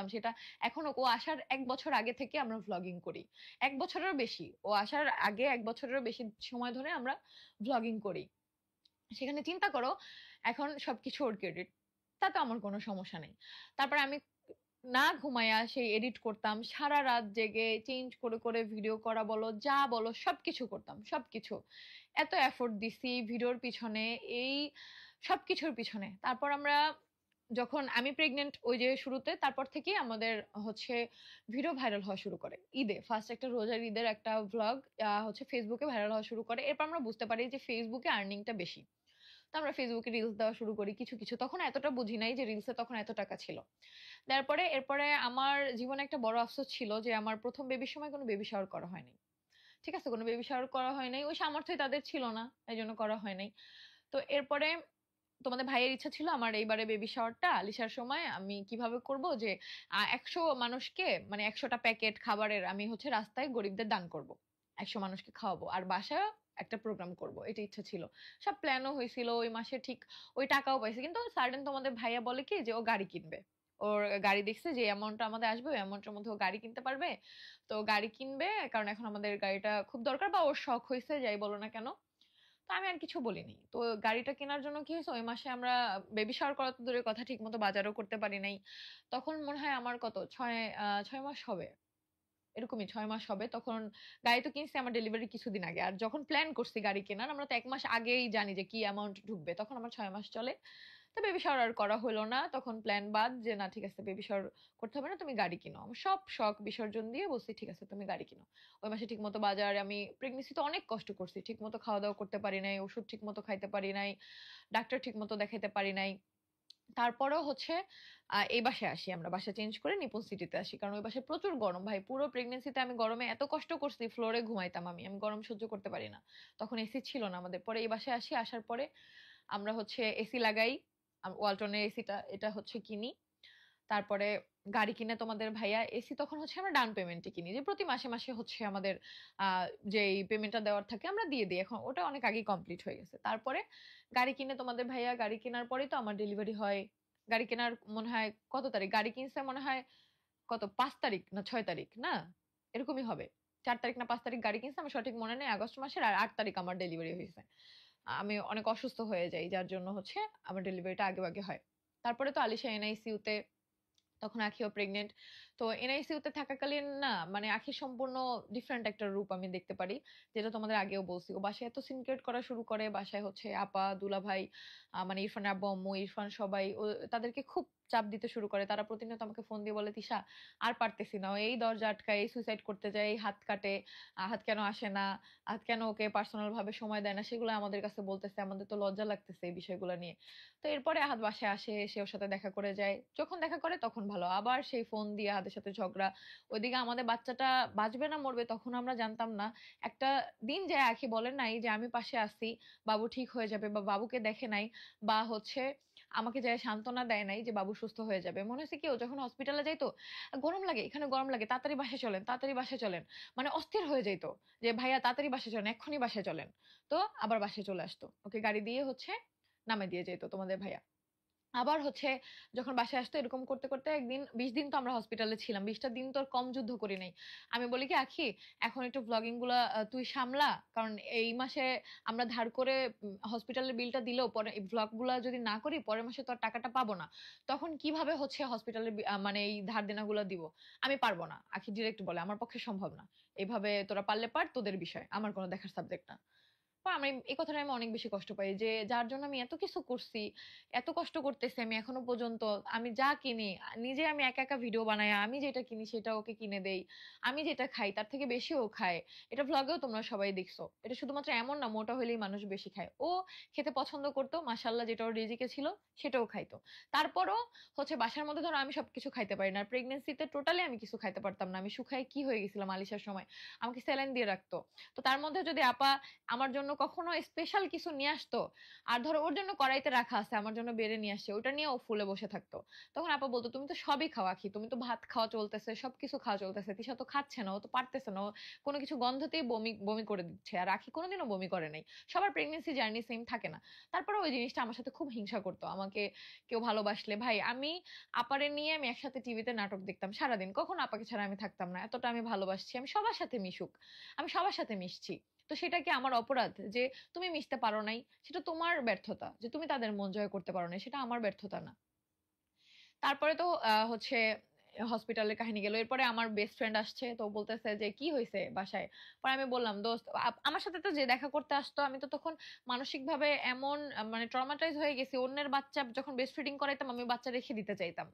সেটা এখনো ও আসার ১ বছর আগে থেকে আমরা ভ্লগিং করি। ১ বছরেরও বেশি। ও আসার আগে ১ বছরেরও বেশি সময় ধরে আমরা ভ্লগিং করি। সেখানে চিন্তা করো এখন সবকিছু ওর ক্রেডিট। তাতে আমার কোনো সমস্যা নেই। তারপরে আমি না ঘুমাইয়া সেই এডিট করতাম। সারা রাত জেগে চেঞ্জ করে, করে ভিডিও করা বলো, যা বলো সবকিছু করতাম। সবকিছু। এত এফোর্ট দিছি ভিডিওর পিছনে, এই সবকিছুর পিছনে। তারপর আমরা যখন আমি প্রেগনেন্ট ওই যে শুরুতে, তারপর থেকেই আমাদের হচ্ছে ভিডিও ভাইরাল হওয়া শুরু করে। ঈদে ফার্স্ট একটা রোজার ঈদের একটা ভ্লগ হচ্ছে ফেসবুকে ভাইরাল হওয়া শুরু করে। এরপর আমরা বুঝতে পারি যে ফেসবুকে আর্নিংটা বেশি। তো আমরা ফেসবুকে রিলস দেওয়া শুরু করি কিছু, কিছু। তখন এতটা বুঝি নাই যে রিলসে তখন এত টাকা ছিল। তারপরে এরপরে আমার জীবনে একটা বড় আফসোস ছিল যে আমার ১ম বেবির সময় কোনো বেবি শাওয়ার করা হয় নাই। ঠিক আছে? কোনো বেবি শাওয়ার করা হয় নাই। ওই সামর্থ্যই তাদের ছিল না। এজন্য করা হয় নাই। তো এরপরে তোমাদের ভাইয়ের ইচ্ছা ছিল আমার এইবারে বেবি শাওয়ারটা আলিশার সময় আমি কিভাবে করব যে ১০০ মানুষকে মানে ১০০টা প্যাকেট খাবারের আমি হচ্ছে রাস্তায় গরিবদের দান করব। ১০০ মানুষকে খাওয়াবো। আর বাসায় একটা প্রোগ্রাম করব। এটা ইচ্ছা ছিল। সব প্ল্যানও হয়েছিল। ওই মাসে ঠিক ওই টাকাও পাইছে। কিন্তু সাডেন তোমাদের ভাইয়া বলে কি যে ও গাড়ি কিনবে। ওর গাড়ি দেখছে যে অ্যামাউন্টটা আমাদের আসবে ওই অ্যামাউন্টের মধ্যে ও গাড়ি কিনতে পারবে। তো গাড়ি কিনবে কারণ এখন আমাদের গাড়িটা খুব দরকার বা ওর শখ হয়েছে যাই বলো না কেন। তো আমি আর কিছু বলিনি। তো গাড়িটা কেনার জন্য কি হয়েছে ওই মাসে আমরা বেবি শাওয়ার করা তো দূরের কথা ঠিক মতো বাজারও করতে পারি নাই। তখন মনে হয় আমার কত ৬ মাস হবে। এরকমই ৬ মাস হবে। তখন গাড়ি তো কিনছি আমার ডেলিভারি কিছুদিন আগে। আর যখন প্ল্যান করছি গাড়ি কেনার আমরা তো ১ মাস আগেই জানি যে কি অ্যামাউন্ট ঢুকবে। তখন আমার ৬ মাস চলে। তো বেবি শাওয়ার আর করা হলো না। তখন প্ল্যান বাদ যে না ঠিক আছে বেবি শাওয়ার করতে হবে না তুমি গাড়ি কিনো। আমার সব শখ বিসর্জন দিয়ে বলছি ঠিক আছে তুমি গাড়ি কিনো। ওই মাসে ঠিকমতো বাজার আমি প্রেগন্যান্সিতে অনেক কষ্ট করছি। ঠিকমতো খাওয়া-দাওয়া করতে পারি নাই, ওষুধ ঠিকমতো খাইতে পারি নাই, ডাক্তার ঠিকমতো দেখাইতে পারি নাই। তারপরেও হচ্ছে এই বাসায় আসি আমরা। বাসা চেঞ্জ করে নিপন সিটিতে আসি। কারণ ওই বাসায় প্রচুর গরম ভাই। পুরো প্রেগন্যান্সিতে আমি গরমে এত কষ্ট করছি ফ্লোরে ঘুমাইতাম আমি। আমি গরম সহ্য করতে পারি না। তখন এসি ছিল না আমাদের। পরে এই বাসায় আসি। আসার পরে আমরা হচ্ছে এসি লাগাই। ওয়ালটনের এসিটা এটা হচ্ছে কিনি। তারপরে গাড়ি কিনে তোমাদের ভাইয়া এসি তখন হচ্ছে আমরা ডাউন পেমেন্টে কিনি। যে প্রতি মাসে, মাসে হচ্ছে আমাদের আ যেই পেমেন্টটা দেওয়ার থাকে আমরা দিয়ে দিই। এখন ওটা অনেক আগেই কমপ্লিট হয়ে গেছে। তারপরে গাড়ি কিনে তোমাদের ভাইয়া গাড়ি কেনার পরেই তো আমার ডেলিভারি হয়। গাড়ি কেনার মনে হয় কত তারিখ? গাড়ি কিনছে মনে হয় কত ৫ তারিখ না ৬ তারিখ না? এরকমই হবে। ৪ তারিখ না ৫ তারিখ গাড়ি কিনছে আমার সঠিক মনে নেই। আগস্ট মাসের আর ৮ তারিখ আমার ডেলিভারি হইছে। আমি অনেক অসুস্থ হয়ে যাই। যার জন্য হচ্ছে আমার ডেলিভারিটা আগে, আগে হয়। তারপরে তো আলিশা এনআইসিইউ তে তখন আখিও প্রেগনেন্ট। তো এনআইসিইউ তে থাকাকালীন না মানে আখির সম্পূর্ণ ডিফারেন্ট একটা রূপ আমি দেখতে পারি। যেটা তোমাদের আগেও বলছি। ও বাসায় এত সিনক্রেট করা শুরু করে, বাসায় হচ্ছে আপা, দুলাভাই মানে ইরফানের আব্বু-আম্মু, ইরফান সবাই তাদেরকে খুব চাপ দিতে শুরু করে। তারা প্রতিনিয়ত আমাকে ফোন দিয়ে বলে, "তিশা আর পারতেছি না। ও এই দরজা আটকায়, এই সুইসাইড করতে যায়, এই হাত কাটে, হাত কেন আসে না? কেন ওকে পার্সোনাল ভাবে সময় দেয় না?" সেগুলো আমাদের কাছে বলতেছে। আমাদের তো লজ্জা লাগতেছে এই বিষয়গুলো নিয়ে। তো এরপরে আহাদ বাসায় আসে, এসে ওর সাথে দেখা করে যায়। যখন দেখা করে তখন ভালো। আবার সেই ফোন দিয়ে আহাদের সাথে ঝগড়া। ওইদিকে আমাদের বাচ্চাটা বাঁচবে না মরবে তখন আমরা জানতাম না। একটা দিন যায় আখি বলে নাই যে আমি পাশে আছি, বাবু ঠিক হয়ে যাবে বা বাবুকে দেখে নাই বা হচ্ছে আমাকে যায় সান্ত্বনা দেয় নাই যে বাবু সুস্থ হয়ে যাবে। মনে হচ্ছে কি ও যখন হসপিটালে যাইতো, গরম লাগে, এখানে গরম লাগে, তাড়াতাড়ি বাসায় চলেন, তাড়াতাড়ি বাসায় চলেন। মানে অস্থির হয়ে যাইত যে ভাইয়া তাড়াতাড়ি বাসায় চলেন, এক্ষুনি বাসায় চলেন। তো আবার বাসায় চলে আসতো। ওকে গাড়ি দিয়ে হচ্ছে নামায় দিয়ে যেত তোমাদের ভাইয়া। আবার হচ্ছে যখন বাসায় আসতো এরকম করতে, করতে একদিন ২০ দিন তো আমরা হসপিটালে ছিলাম। ২০ টা দিন তো আর কম যুদ্ধ করি নাই। আমি বলি কি, "আখি এখন একটু ভ্লগিং গুলা তুই সামলা। কারণ এই মাসে আমরা ধার করে হসপিটালের বিলটা দিলেও পরে এই ভ্লগ গুলা যদি না করি পরের মাসে তো আর টাকাটা পাবো না। তখন কিভাবে হচ্ছে হসপিটালের মানে এই ধার দেনাগুলা দিব? আমি পারব না।" আখি ডিরেক্ট বলে, "আমার পক্ষে সম্ভব না। এভাবে তোরা পারলে পার, তোদের বিষয়। আমার কোন দেখার সাবজেক্ট না।" আমি এই কথাটা আমি অনেক বেশি কষ্ট পাই যে যার জন্য আমি এত কিছু করছি, এত কষ্ট করতেছি আমি এখনো পর্যন্ত। আমি যা কিনি নিজে আমি একা, একা ভিডিও বানাই। আমি যেটা কিনি সেটা ওকে কিনে দেই। আমি যেটা খাই তার থেকে বেশি ও খায়। এটা ভ্লগেও তোমরা সবাই দেখছো। এটা শুধুমাত্র এমন না মোটা হইলেই মানুষ বেশি খায়। ও খেতে পছন্দ করতো। মাশাআল্লাহ যেটা ওর রিজিকে ছিল সেটাও খাইতো। তারপরও হচ্ছে বাসার মধ্যে ধরো আমি সবকিছু খাইতে পারি না। আর প্রেগন্যান্সিতে টোটালি আমি কিছু খাইতে পারতাম না। আমি শুকায় কি হয়ে গেছিলাম আলিশার সময়। আমাকে স্যালাইন দিয়ে রাখতো। তো তার মধ্যে যদি আপা আমার জন্য কখনো স্পেশাল কিছু নিয়ে আসতো, আর ধরো ওর জন্য কড়াইতে রাখা আছে, আমার জন্য বেড়ে নিয়ে আসছে, ওটা নিয়ে ও ফুলে বসে থাকতো। তখন আপা বলতো তুমি তো সবই খাওয়া আখি, তুমি তো ভাত খাওয়া চলতেছে, সবকিছু খাওয়া চলতেছে, তিশা তো খাচ্ছে না, ও তো পারতেছে না, ও কোনো কিছু গন্ধতেই বমি বমি করে দিচ্ছে। আর আখি কোনোদিনও বমি করে নাই। সবার প্রেগনেন্সি জার্নি সেম থাকে না। তারপরে ওই জিনিসটা আমার সাথে খুব হিংসা করতো। আমাকে কেউ ভালোবাসলে, ভাই আমি আপারে নিয়ে আমি একসাথে টিভিতে নাটক দেখতাম সারাদিন, কখন আপাকে ছাড়া আমি থাকতাম না, এতটা আমি ভালোবাসছি, আমি সবার সাথে মিশুক, আমি সবার সাথে মিশছি। তো সেটা কি আমার অপরাধ যে তুমি মিশতে পারো নাই? সেটা তোমার ব্যর্থতা যে তুমি তাদের মন জয় করতে পারো না, সেটা আমার ব্যর্থতা না। তারপরে তো হচ্ছে হসপিটালের কাহিনী গেল। এরপরে আমার বেস্ট ফ্রেন্ড আসছে, তো বলতেছে যে কি হয়েছে বাসায়। পরে আমি বললাম দোস্ত, আমার সাথে তো যে দেখা করতে আসতো, আমি তো তখন মানসিক ভাবে এমন মানে ট্রমাটাইজ হয়ে গেছি, অন্যের বাচ্চা যখন ব্রেস্ট ফিডিং করাইতাম আমি বাচ্চা রেখে দিতে চাইতাম।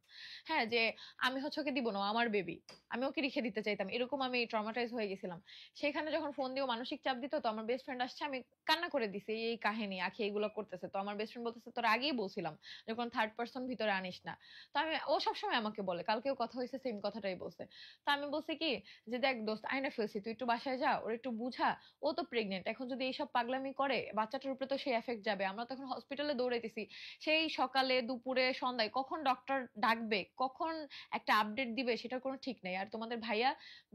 হ্যাঁ, যে আমি হচ্ছে ওকে দিব না, আমার বেবি, আমি ওকে রেখে দিতে চাইতাম, এরকম আমি ট্রমাটাইজ হয়ে গেছিলাম। সেখানে যখন ফোন দিয়েও মানসিক চাপ দিত, তো আমার বেস্ট ফ্রেন্ড আসছে, আমি কান্না করে দিছি এই কাহিনী, আখি এইগুলো করতেছে। তো আমার বেস্ট ফ্রেন্ড বলতেছে তোর আগেই বলছিলাম যখন থার্ড পার্সন ভিতরে আনিস না। তো আমি, ও সবসময় আমাকে বলে, কালকেও কথা হয়েছে সেম কথাটাই বলছে। তো আমি বলছি কি যে দেখ দোস্ত, আয়না ফেলছি, তুই একটু বাসায় যা, ওর একটু বুঝা, ও তো প্রেগনেন্ট, এখন যদি এইসব পাগলামি করে বাচ্চাটার উপরে তো সেই এফেক্ট যাবে। আমরা তখন হসপিটালে দৌড়াইতেছি, সেই সকালে দুপুরে সন্ধ্যায়, কখন ডক্টর ডাকবে, কখন একটা আপডেট দিবে সেটার কোনো ঠিক নেই। আর তোমাদের ভাইয়া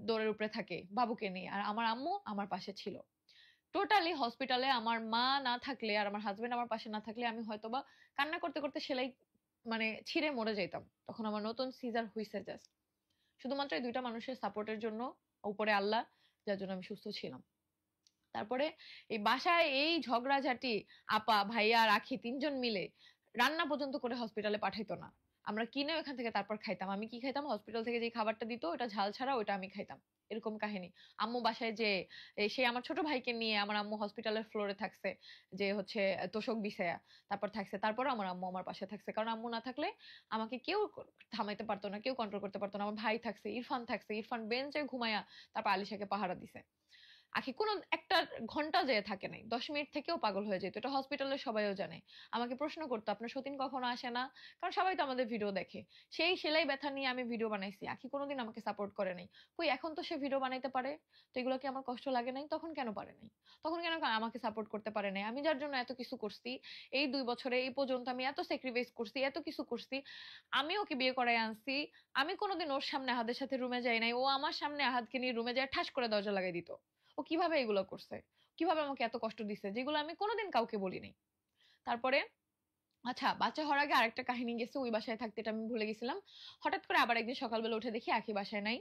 দৌড়ের উপরে থাকে বাবুকে নিয়ে, আর আমার আম্মু আমার পাশে ছিল। টোটালি হসপিটালে আমার মা না থাকলে আর আমার হাজবেন্ড আমার পাশে না থাকলে আমি হয়তোবা কান্না করতে করতে সেলাই মানে ছিঁড়ে মরে যাইতাম। তখন আমার নতুন সিজার হইছে জাস্ট, শুধুমাত্র এই দুইটা মানুষের সাপোর্টের জন্য, উপরে আল্লাহ, যার জন্য আমি সুস্থ ছিলাম। তারপরে এই বাসায় এই ঝগড়াঝাটি, আপা ভাইয়া রাখি তিনজন মিলে রান্না পর্যন্ত করে হসপিটালে পাঠাইতো না। আমরা কিনে ওখান থেকে তারপর খাইতাম। আমি কি খাইতাম, হসপিটাল থেকে যে খাবারটা দিত ওটা ঝাল ছাড়া, ওটা আমি খাইতাম। এরকম কাহিনী। আম্মু বাসায় যে সে আমার ছোট ভাইকে নিয়ে আমার আম্মু হসপিটালের ফ্লোরে থাকছে, যে হচ্ছে তোষক বিছায়া তারপর থাকছে। তারপর আমার আম্মু আমার পাশে থাকছে, কারণ আম্মু না থাকলে আমাকে কেউ থামাইতে পারতো না, কেউ কন্ট্রোল করতে পারতো না। আমার ভাই থাকছে, ইরফান থাকছে, ইরফান বেঞ্চে ঘুমায়া তারপর আলিশাকে পাহারা দিছে। আখি কোনো একটা ঘন্টা যেয়ে থাকে নাই, 10 মিনিট থেকেও পাগল হয়ে যেত, এটা হসপিটালের সবাইও জানে। আমাকে প্রশ্ন করতো আপনার সতীন কখনো আসে না, কারণ সবাই তো আমাদের ভিডিও দেখে। সেই সেলাই ব্যথা নিয়ে আমি ভিডিও বানাইছি, আখি কোনোদিন আমাকে সাপোর্ট করে নাই। কই এখন তো সে ভিডিও বানাইতে পারে, তো এগুলো কি আমার কষ্ট লাগে নাই? তখন কেন পারে নাই? তখন কেন আমাকে সাপোর্ট করতে পারে নাই? আমি যার জন্য এত কিছু করছি, এই 2 বছরে এই পর্যন্ত আমি এত স্যাক্রিফাইস করছি, এত কিছু করছি। আমি ওকে বিয়ে করাই আনছি, আমি কোনোদিন ওর সামনে আহাদের সাথে রুমে যাই নাই, ও আমার সামনে আহাদকে নিয়ে রুমে যায় ঠাস করে দরজা লাগাই দিত। ও কিভাবে এগুলো করছে, কিভাবে আমাকে এত কষ্ট দিছে, যেগুলো আমি কোনোদিন কাউকে বলিনি। তারপরে আচ্ছা, বাচ্চা হওয়ার আগে আরেকটা কাহিনী গেছে, ওই বাসায় থাকতে এটা আমি ভুলে গেছিলাম। হঠাৎ করে আবার একদিন সকালবেলা উঠে দেখি আখি বাসায় নাই।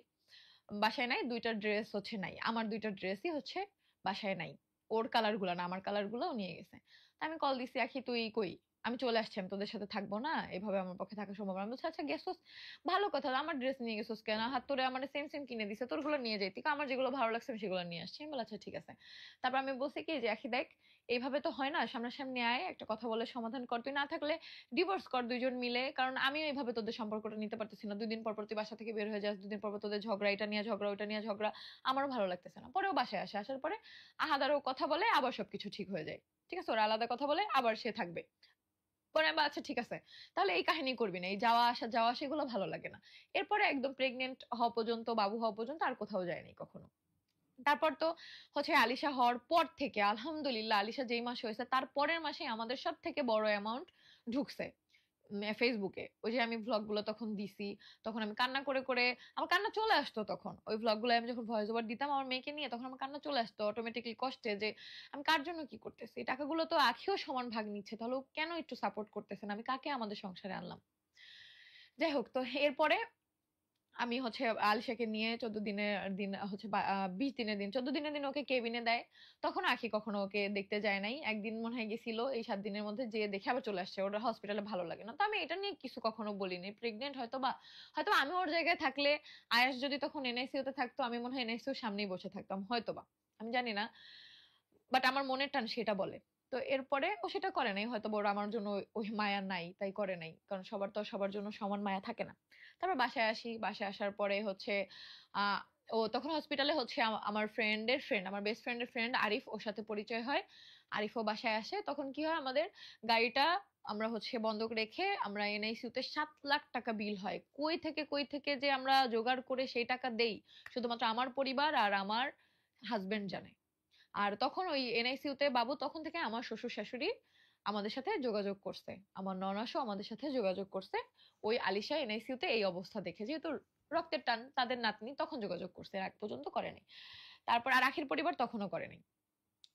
বাসায় নাই, দুইটা ড্রেস হচ্ছে নাই, আমার দুইটা ড্রেসই হচ্ছে বাসায় নাই। ওর কালার গুলা না, আমার কালার গুলো নিয়ে গেছে। তা আমি কল দিছি, আখি তুই কই? আমি চলে আসছি, আমি তোদের সাথে থাকবো না, এভাবে আমার পক্ষে থাকা সম্ভব না। আমি বলছি আচ্ছা গেছোস, ভালো কথা, আমার ড্রেস নিয়ে গেছোস কেন? হাত তোরে আমার সেম সেম কিনে দিছে, তোর গুলো নিয়ে যাইতি, আমার যেগুলো ভালো লাগছে আমি সেগুলো নিয়ে আসছি। আমি বলি আচ্ছা ঠিক আছে। তারপর আমি বলছি কি যে আখি দেখ, এইভাবে তো হয় না, সামনাসামনি আয়, একটা কথা বলে সমাধান কর, তুই না থাকলে ডিভোর্স কর দুইজন মিলে, কারণ আমিও এইভাবে তোদের সম্পর্কটা নিতে পারতেছি না। 2 দিন পর পর তুই বাসা থেকে বের হয়ে যাস, 2 দিন পর পর তোদের ঝগড়া, এটা নিয়ে ঝগড়া, ওটা নিয়ে ঝগড়া, আমারও ভালো লাগতেছে না। পরেও বাসায় আসে, আসার পরে আহাদারও কথা বলে, আবার সবকিছু ঠিক হয়ে যায়। ঠিক আছে, ওরা আলাদা কথা বলে, আবার সে থাকবে। পরে আমি আচ্ছা ঠিক আছে, তাহলে এই কাহিনী করবি না, এই যাওয়া আসা যাওয়া আসা এগুলো ভালো লাগে না। এরপরে একদম প্রেগনেন্ট হওয়া পর্যন্ত, বাবু হওয়া পর্যন্ত আর কোথাও যায়নি কখনো। তারপর তো হচ্ছে আলিশা হওয়ার পর থেকে আলহামদুলিল্লাহ, আলিশা যেই মাসে হয়েছে তার পরের মাসে আমাদের সব থেকে বড় অ্যামাউন্ট ঢুকছে ফেসবুকে। ওই যে আমি ভ্লগ গুলো তখন দিছি, তখন আমি কান্না করে করে আমার কান্না চলে আসতো। তখন ওই ভ্লগ গুলো আমি যখন ভয়েস ওভার দিতাম আমার মেয়েকে নিয়ে, তখন আমার কান্না চলে আসতো অটোমেটিকলি কষ্টে, যে আমি কার জন্য কি করতেছি, এই টাকাগুলো তো আখিও সমান ভাগ নিচ্ছে, তাহলে ও কেন একটু সাপোর্ট করতেছে না, আমি কাকে আমাদের সংসারে আনলাম। যাই হোক, তো এরপরে আমি হচ্ছে আলিশাকে নিয়ে 14 দিনের দিন হচ্ছে 20 দিনের দিন, 14 দিনের দিন ওকে কেবিনে দেয়। তখন আখি কখনো ওকে দেখতে যায় নাই। একদিন মনে হয় গেছিল, এই 7 দিনের মধ্যে যে দেখে আবার চলে আসছে, ওর হসপিটালে ভালো লাগে না। তো আমি এটা নিয়ে কিছু কখনো বলিনি, প্রেগনেন্ট হয়তো আমি ওর জায়গায় থাকলে, আয়াস যদি তখন এনআইসিইউ তে থাকতো, আমি মনে হয় এনআইসিইউ সামনেই বসে থাকতাম হয়তোবা, আমি জানি না, বাট আমার মনের টান সেটা বলে। তো এরপরে ও সেটা করে নাই, হয়তো ওর আমার জন্য ওই মায়া নাই তাই করে নাই, কারণ সবার তো আর সবার জন্য সমান মায়া থাকে না। তারপর বাসায় আসি, বাসায় আসার পরে হচ্ছে আহ ও তখন হসপিটালে হচ্ছে আমার ফ্রেন্ডের ফ্রেন্ড, আমার বেস্ট ফ্রেন্ডের ফ্রেন্ড আরিফ, ওর সাথে পরিচয় হয়। আরিফও বাসায় আসে, তখন কি হয় আমাদের গাড়িটা আমরা হচ্ছে বন্ধক রেখে আমরা এনআইসিইউ তে 7 লাখ টাকা বিল হয়, কই থেকে যে আমরা জোগাড় করে সেই টাকা দেই শুধুমাত্র আমার পরিবার আর আমার হাজবেন্ড জানে। আর তখন ওই এনআইসিইউ তে বাবু তখন থেকে আমার শ্বশুর শাশুড়ি আমাদের সাথে যোগাযোগ করছে, আমার ননাসও আমাদের সাথে যোগাযোগ করছে। ওই আলিশা এনআইসিইউ তে এই অবস্থা দেখে, যেহেতু রক্তের টান তাদের নাতনি, তখন যোগাযোগ করছে, এর আগ পর্যন্ত করেনি। তারপর আর আখির পরিবার তখনও করেনি,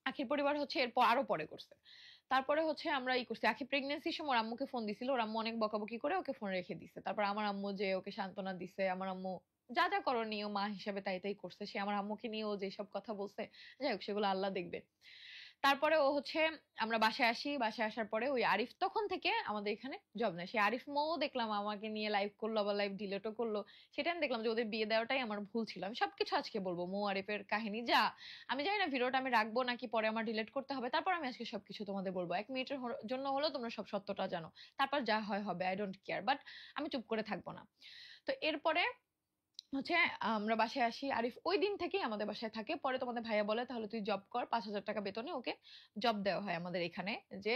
আখির পরিবার হচ্ছে এরপর আরো পরে করছে। তারপরে হচ্ছে আমরা ই করছি, আখি প্রেগনেন্সির সময় ওর আম্মুকে ফোন দিছিল, ওর আম্মু অনেক বকাবকি করে ওকে ফোন রেখে দিছে। তারপর আমার আম্মু যে ওকে সান্ত্বনা দিছে, আমার আম্মু যা যা করণীয় মা হিসেবে তাই তাই করছে। সে আমার আম্মুকে নিয়ে ও যেসব কথা বলছে, যাই হোক সেগুলো আল্লাহ দেখবে। তারপরে ও হচ্ছে আমরা বাসায় আসি, বাসায় আসার পরে ওই আরিফ তখন থেকে আমাদের এখানে জব নেয়। সেই আরিফ মৌ দেখলাম আমাকে নিয়ে লাইভ করলো, আবার লাইভ ডিলেটও করলো। সেটা আমি দেখলাম যে ওদের বিয়ে দেওয়াটাই আমার ভুল ছিল। আমি সবকিছু আজকে বলবো, মৌ আরিফের কাহিনী যা, আমি জানি না ভিডিওটা আমি রাখবো নাকি পরে আমার ডিলিট করতে হবে, তারপর আমি আজকে সবকিছু তোমাদের বলবো। 1 মিনিটের জন্য হলেও তোমরা সব সত্যটা জানো, তারপর যা হয় হবে, আই ডোন্ট কেয়ার, বাট আমি চুপ করে থাকবো না। তো এরপরে হচ্ছে আমরা বাসায় আসি, আরিফ ওই দিন থেকেই আমাদের বাসায় থাকে। পরে তোমাদের ভাইয়া বলে তাহলে তুই জব কর, 5,000 টাকা বেতনে ওকে জব দেওয়া হয় আমাদের এখানে, যে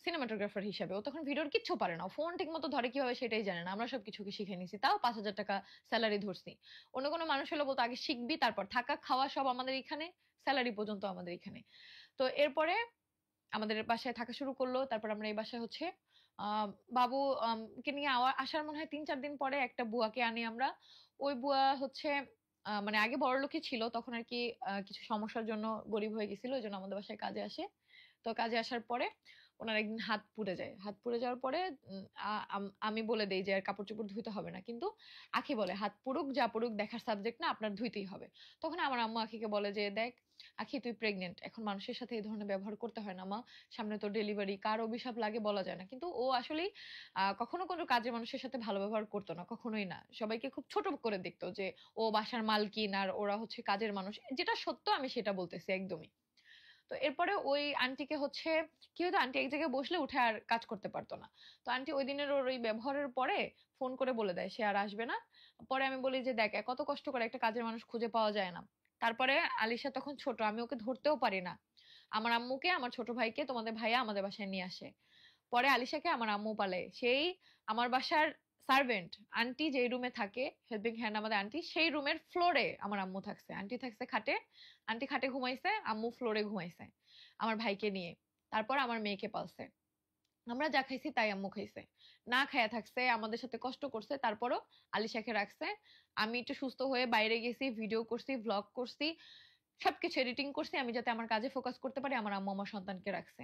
সিনেমাটোগ্রাফার হিসাবে। ও তখন ভিডিওর কিচ্ছু পারে না, ফোন ঠিক মতো ধরে কিভাবে সেটাই জানে না, আমরা সবকিছুকে শিখে নিছি, তাও 5,000 টাকা স্যালারি ধরছি। অন্য কোনো মানুষ হলে বলতো আগে শিখবি, তারপর থাকা খাওয়া সব আমাদের এখানে, স্যালারি পর্যন্ত আমাদের এখানে। তো এরপরে আমাদের বাসায় থাকা শুরু করলো। তারপর আমরা এই বাসায় হচ্ছে আহ বাবু কে নিয়ে আসার মনে হয় 3-4 দিন পরে একটা বুয়াকে আনি আমরা। ওই বুয়া হচ্ছে মানে আগে বড়লোকই ছিল, তখন আর কি কিছু সমস্যার জন্য গরিব হয়ে গেছিল, ওই জন্য আমাদের বাসায় কাজে আসে। তো কাজে আসার পরে ওনার একদিন হাত পুড়ে যায়, হাত পুড়ে যাওয়ার পরে আমি বলে দেই যে আর কাপড় চোপড় ধুইতে হবে না, কিন্তু আখি বলে হাত পুড়ুক যা পুড়ুক দেখার সাবজেক্ট না, আপনার ধুইতেই হবে। তখন আমার আম্মু আখিকে বলে যে দেখ আখি তুই প্রেগনেন্ট, এখন মানুষের সাথে এই ধরনের ব্যবহার করতে হয় না মা, সামনে তো ডেলিভারি, কার অভিশাপ লাগে বলা যায় না। কিন্তু ও আসলেই কখনো কোনো কাজের মানুষের সাথে ভালো ব্যবহার করতো না, কখনোই না, সবাইকে খুব ছোট করে দেখতো যে ও বাসার মালকিন আর ওরা হচ্ছে কাজের মানুষ, যেটা সত্য আমি সেটা বলতেছি একদমই। তো এরপরে ওই আন্টিকে হচ্ছে কি হতো, আন্টি এক জায়গায় বসলে উঠে আর কাজ করতে পারতো না। তো আন্টি ওই দিনের ওর ওই ব্যবহারের পরে ফোন করে বলে দেয় সে আর আসবে না। পরে আমি বলি যে দেখ কত কষ্ট করে একটা কাজের মানুষ খুঁজে পাওয়া যায় না। তারপরে আলিশা তখন ছোট, আমি ওকে ধরতেও পারি না, আমার আম্মুকে আমার ছোট ভাইকে তোমাদের ভাইয়া আমাদের বাসায় নিয়ে আসে। পরে আলিশাকে আমার আম্মু পালে, সেই আমার বাসার সার্ভেন্ট আন্টি যেই রুমে থাকে, হেল্পিং হ্যান্ড আমাদের আন্টি, সেই রুমের ফ্লোরে আমার আম্মু থাকছে, আন্টি থাকছে খাটে, আন্টি খাটে ঘুমাইছে, আম্মু ফ্লোরে ঘুমাইছে আমার ভাইকে নিয়ে। তারপর আমার মেয়েকে পালছে, আমরা যা খাইছি তাই আম্মু খাইছে, না খায়া থাকছে, আমাদের সাথে কষ্ট করছে, তারপরও আলিশাকে রাখছে। আমি একটু সুস্থ হয়ে বাইরে গেছি, ভিডিও করছি, ভ্লগ করছি, সবকিছু এডিটিং করছি আমি যাতে আমার কাজে ফোকাস করতে পারি, আমার আম্মু আমার সন্তানকে রাখছে।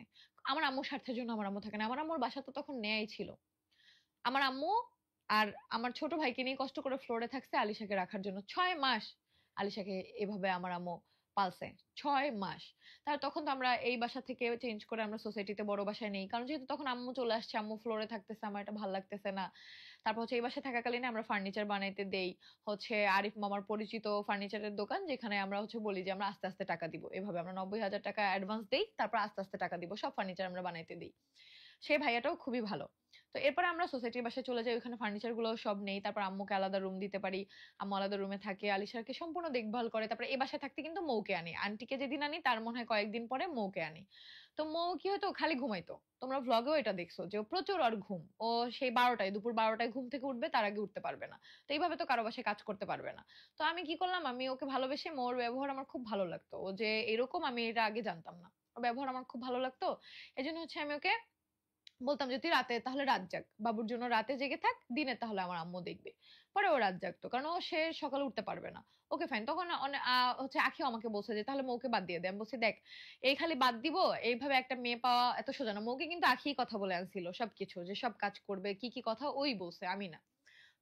আমার আম্মুর স্বার্থের জন্য আমার আম্মু থাকে না, আমার আম্মুর বাসা তো তখন নেয়াই ছিল। আমার আম্মু আর আমার ছোট ভাইকে নিয়ে কষ্ট করে ফ্লোরে থাকছে আলিশাকে রাখার জন্য 6 মাস। আলিশাকে এভাবে আমার আম্মু পালছে 6 মাস। তখন তো আমরা এই বাসা থেকে চেঞ্জ করে আমরা সোসাইটিতে বড় বাসায় নেই, কারণ যেহেতু তখন আম্মু চলে আসছে, আম্মু ফ্লোরে থাকতেছে, আমার এটা ভালো লাগতেছে না। তারপর হচ্ছে এই বাসায় থাকাকালীন আমরা ফার্নিচার বানাইতে দেই, হচ্ছে আরিফ মামার পরিচিত ফার্নিচারের দোকান, যেখানে আমরা হচ্ছে বলি যে আমরা আস্তে আস্তে টাকা দিব, এভাবে আমরা 90,000 টাকা অ্যাডভান্স দেই, তারপর আস্তে আস্তে টাকা দিব, সব ফার্নিচার আমরা বানাইতে দিই। সেই ভাইয়াটাও খুবই ভালো। তো এরপরে আমরা সোসাইটির বাসায় চলে যাই, ওখানে ফার্নিচার গুলো সব নেই, তারপর আম্মুকে আলাদা রুম দিতে পারি, আম্মু আলাদা রুমে থাকে, আলিশাকে সম্পূর্ণ দেখভাল করে। তারপরে এই বাসায় থাকতে কিন্তু মৌকে আনি, আন্টিকে যেদিন আনি তার মনে হয় কয়েকদিন পরে মৌকে আনি। তো মৌ কি হতো, খালি ঘুমাইতো, তোমরা ভ্লগেও এটা দেখছো যে ও প্রচুর আর ঘুম, ও সেই 12টায় দুপুর 12টায় ঘুম থেকে উঠবে, তার আগে উঠতে পারবে না। তো এইভাবে তো কারো বাসায় কাজ করতে পারবে না। তো আমি কি করলাম, আমি ওকে ভালোবেসে, মৌর ব্যবহার আমার খুব ভালো লাগতো, ও যে এরকম আমি এটা আগে জানতাম না, ওর ব্যবহার আমার খুব ভালো লাগতো। এই জন্য হচ্ছে আমি ওকে বলতাম যে তুই রাতে তাহলে রাত জাগ, বাবুর জন্য রাতে জেগে থাক, দিনে তাহলে আমার আম্মু দেখবে। পরে ও রাত জাগতো, কারণ সে সকালে উঠতে পারবে না। ওকে ফাইন, তখন হচ্ছে আখিও আমাকে বলছে যে তাহলে মৌকে বাদ দিয়ে দে। আমি বলছি দেখ এই খালি বাদ দিব, এইভাবে একটা মেয়ে পাওয়া এত সোজা না। মৌকে কিন্তু আখি কথা বলে আনছিল সবকিছু, যে সব কাজ করবে, কি কি কথা ওই বলছে, আমি না।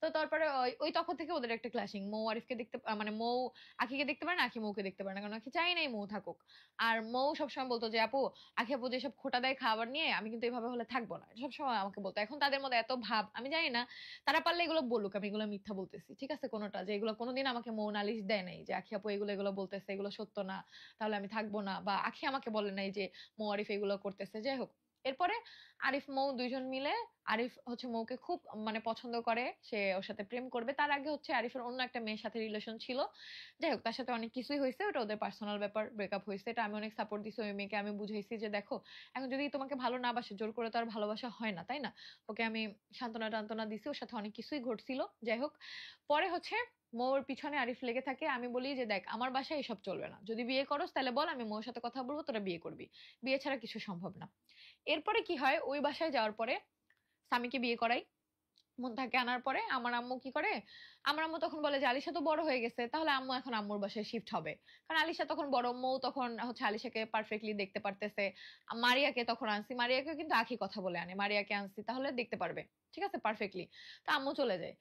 তো তারপরে ওই ওই তখন থেকে ওদের একটা ক্লাশিং, মৌ আরিফকে দেখতে মানে মৌ আখিকে দেখতে পারে না, আখি মৌকে দেখতে পারে না, কারণ আখি চাই নাই মৌ থাকুক। আর মৌ সবসময় বলতো যে আপু, আখি আপু যেসব খোটা দেয় খাবার নিয়ে, আমি কিন্তু এভাবে হলে থাকবো না, সবসময় আমাকে বলতো। এখন তাদের মধ্যে এত ভাব, আমি জানি না, তারা পারলে এগুলো বলুক, আমি এগুলো মিথ্যা বলতেছি, ঠিক আছে কোনোটা, যে এগুলো কোনোদিন আমাকে মৌ নালিশ দেয় নাই যে আখি আপু এগুলো এগুলো বলতেছে, এগুলো সত্য না, তাহলে আমি থাকবো না, বা আখি আমাকে বলে নাই যে মৌ আরিফ এগুলো করতেছে। যাই হোক, এরপরে আরিফ মৌ দুইজন মিলে, আরিফ হচ্ছে মৌকে খুব মানে পছন্দ করে, সে ওর সাথে প্রেম করবে। তার আগে হচ্ছে আরিফের অন্য একটা মেয়ের সাথে রিলেশন ছিল, যাই হোক তার সাথে অনেক কিছুই হয়েছে, ওটা ওদের পার্সোনাল ব্যাপার, ব্রেকআপ হয়েছে। এটা আমি অনেক সাপোর্ট দিছি ওই মেয়েকে, আমি বুঝাইছি যে দেখো এখন যদি তোমাকে ভালো না বাসে, জোর করে তো আর ভালোবাসা হয় না, তাই না। ওকে আমি সান্ত্বনা টান্তনা দিছি, ওর সাথে অনেক কিছুই ঘটছিল। যাই হোক, পরে হচ্ছে মৌর পিছনে আরিফ লেগে থাকে। আমি বলি যে দেখ আমার বাসায় এসব চলবে না, যদি বিয়ে করস তাহলে বল, আমি মৌর সাথে কথা বলবো, তোরা বিয়ে করবি, বিয়ে ছাড়া কিছু সম্ভব না। এরপরে কি হয়, ওই বাসায় যাওয়ার পরে স্বামীকে বিয়ে করাই। মুনতাহাকে আনার পরে আমার আম্মু কি করে, আমার আম্মু তখন বলে যে আলিশা তো বড় হয়ে গেছে, তাহলে আম্মু এখন আম্মুর বাসায় শিফট হবে। কারণ আলিশা তখন বড়, মৌ তখন হচ্ছে আলিশাকে পারফেক্টলি দেখতে পারতেছে। মারিয়াকে তখন আনছি, মারিয়াকে কিন্তু আখি কথা বলে আনে, মারিয়াকে আনছি তাহলে দেখতে পারবে, ঠিক আছে পারফেক্টলি। তা আম্মু চলে যায়।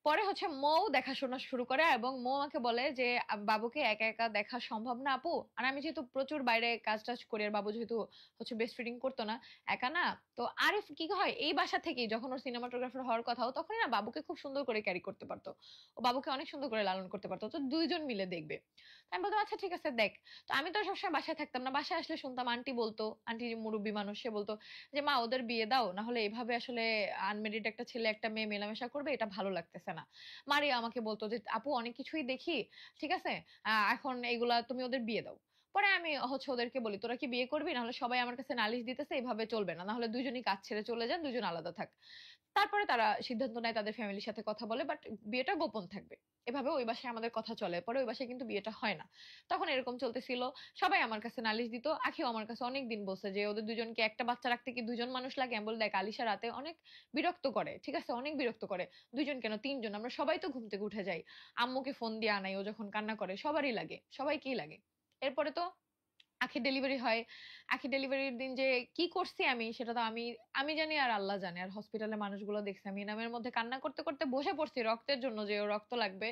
পরে হচ্ছে মৌ দেখাশোনা শুরু করে এবং মৌ আমাকে বলে যে বাবুকে একা একা দেখা সম্ভব না আপু, আর আমি যেহেতু প্রচুর বাইরে কাজ টাজ করি, আর বাবু যেহেতু হচ্ছে বেস্ট ফিডিং করতো না, একা না। তো আরিফ কি হয়, এই বাসা থেকেই যখন ওর সিনেমাটোগ্রাফার হওয়ার কথা, ও তখনই না বাবুকে খুব সুন্দর করে ক্যারি করতে পারতো, ও বাবুকে অনেক সুন্দর করে লালন করতে পারতো, তো দুইজন মিলে দেখবে। আমি বলতাম আচ্ছা ঠিক আছে দেখ। তো আমি তো সবসময় বাসায় থাকতাম না, বাসায় আসলে শুনতাম আন্টি বলতো, আন্টি মুরব্বী মানুষ, সে বলতো যে মা ওদের বিয়ে দাও, না হলে এভাবে আসলে আনমেরিড একটা ছেলে একটা মেয়ে মেলামেশা করবে, এটা ভালো লাগতেছে না। মারিয়া আমাকে বলতো যে আপু অনেক কিছুই দেখি, ঠিক আছে, এখন এইগুলা তুমি ওদের বিয়ে দাও। পরে আমি হচ্ছে ওদেরকে বলি তোরা কি বিয়ে করবি, নাহলে সবাই আমার কাছে নালিশ দিতেছে, এভাবে চলবে না, নাহলে দুজনই কাজ ছেড়ে চলে যান, দুজন আলাদা থাক। তারপরে তারা সিদ্ধান্ত নেয়, তাদের ফ্যামিলির সাথে কথা বলে, বাট বিয়েটা গোপন থাকবে। এভাবে ওই বাসায় আমাদের কথা চলে, পরে ওই বাসায় কিন্তু বিয়েটা হয় না। তখন এরকম চলতেছিল, সবাই আমার কাছে নালিশ দিত, আখিও আমার কাছে অনেকদিন বলছে যে ওদের দুজনকে একটা বাচ্চা রাখতে কি দুজন মানুষ লাগে। আমি বলি দেখ আলিশা রাতে অনেক বিরক্ত করে, ঠিক আছে অনেক বিরক্ত করে, দুজন কেন তিনজন, আমরা সবাই তো ঘুম থেকে উঠে যাই, আম্মুকে ফোন দিয়ে আনাই, ও যখন কান্না করে সবারই লাগে, সবাইকেই লাগে। এরপরে তো আখি ডেলিভারি হয়। আখি ডেলিভারির দিন যে কি করছি আমি, সেটা তো আমি আমি জানি আর আল্লাহ জানে, আর হসপিটালে মানুষগুলো দেখছে আমি নামের মধ্যে কান্না করতে করতে বসে পড়ছি রক্তের জন্য, যে ওর রক্ত লাগবে।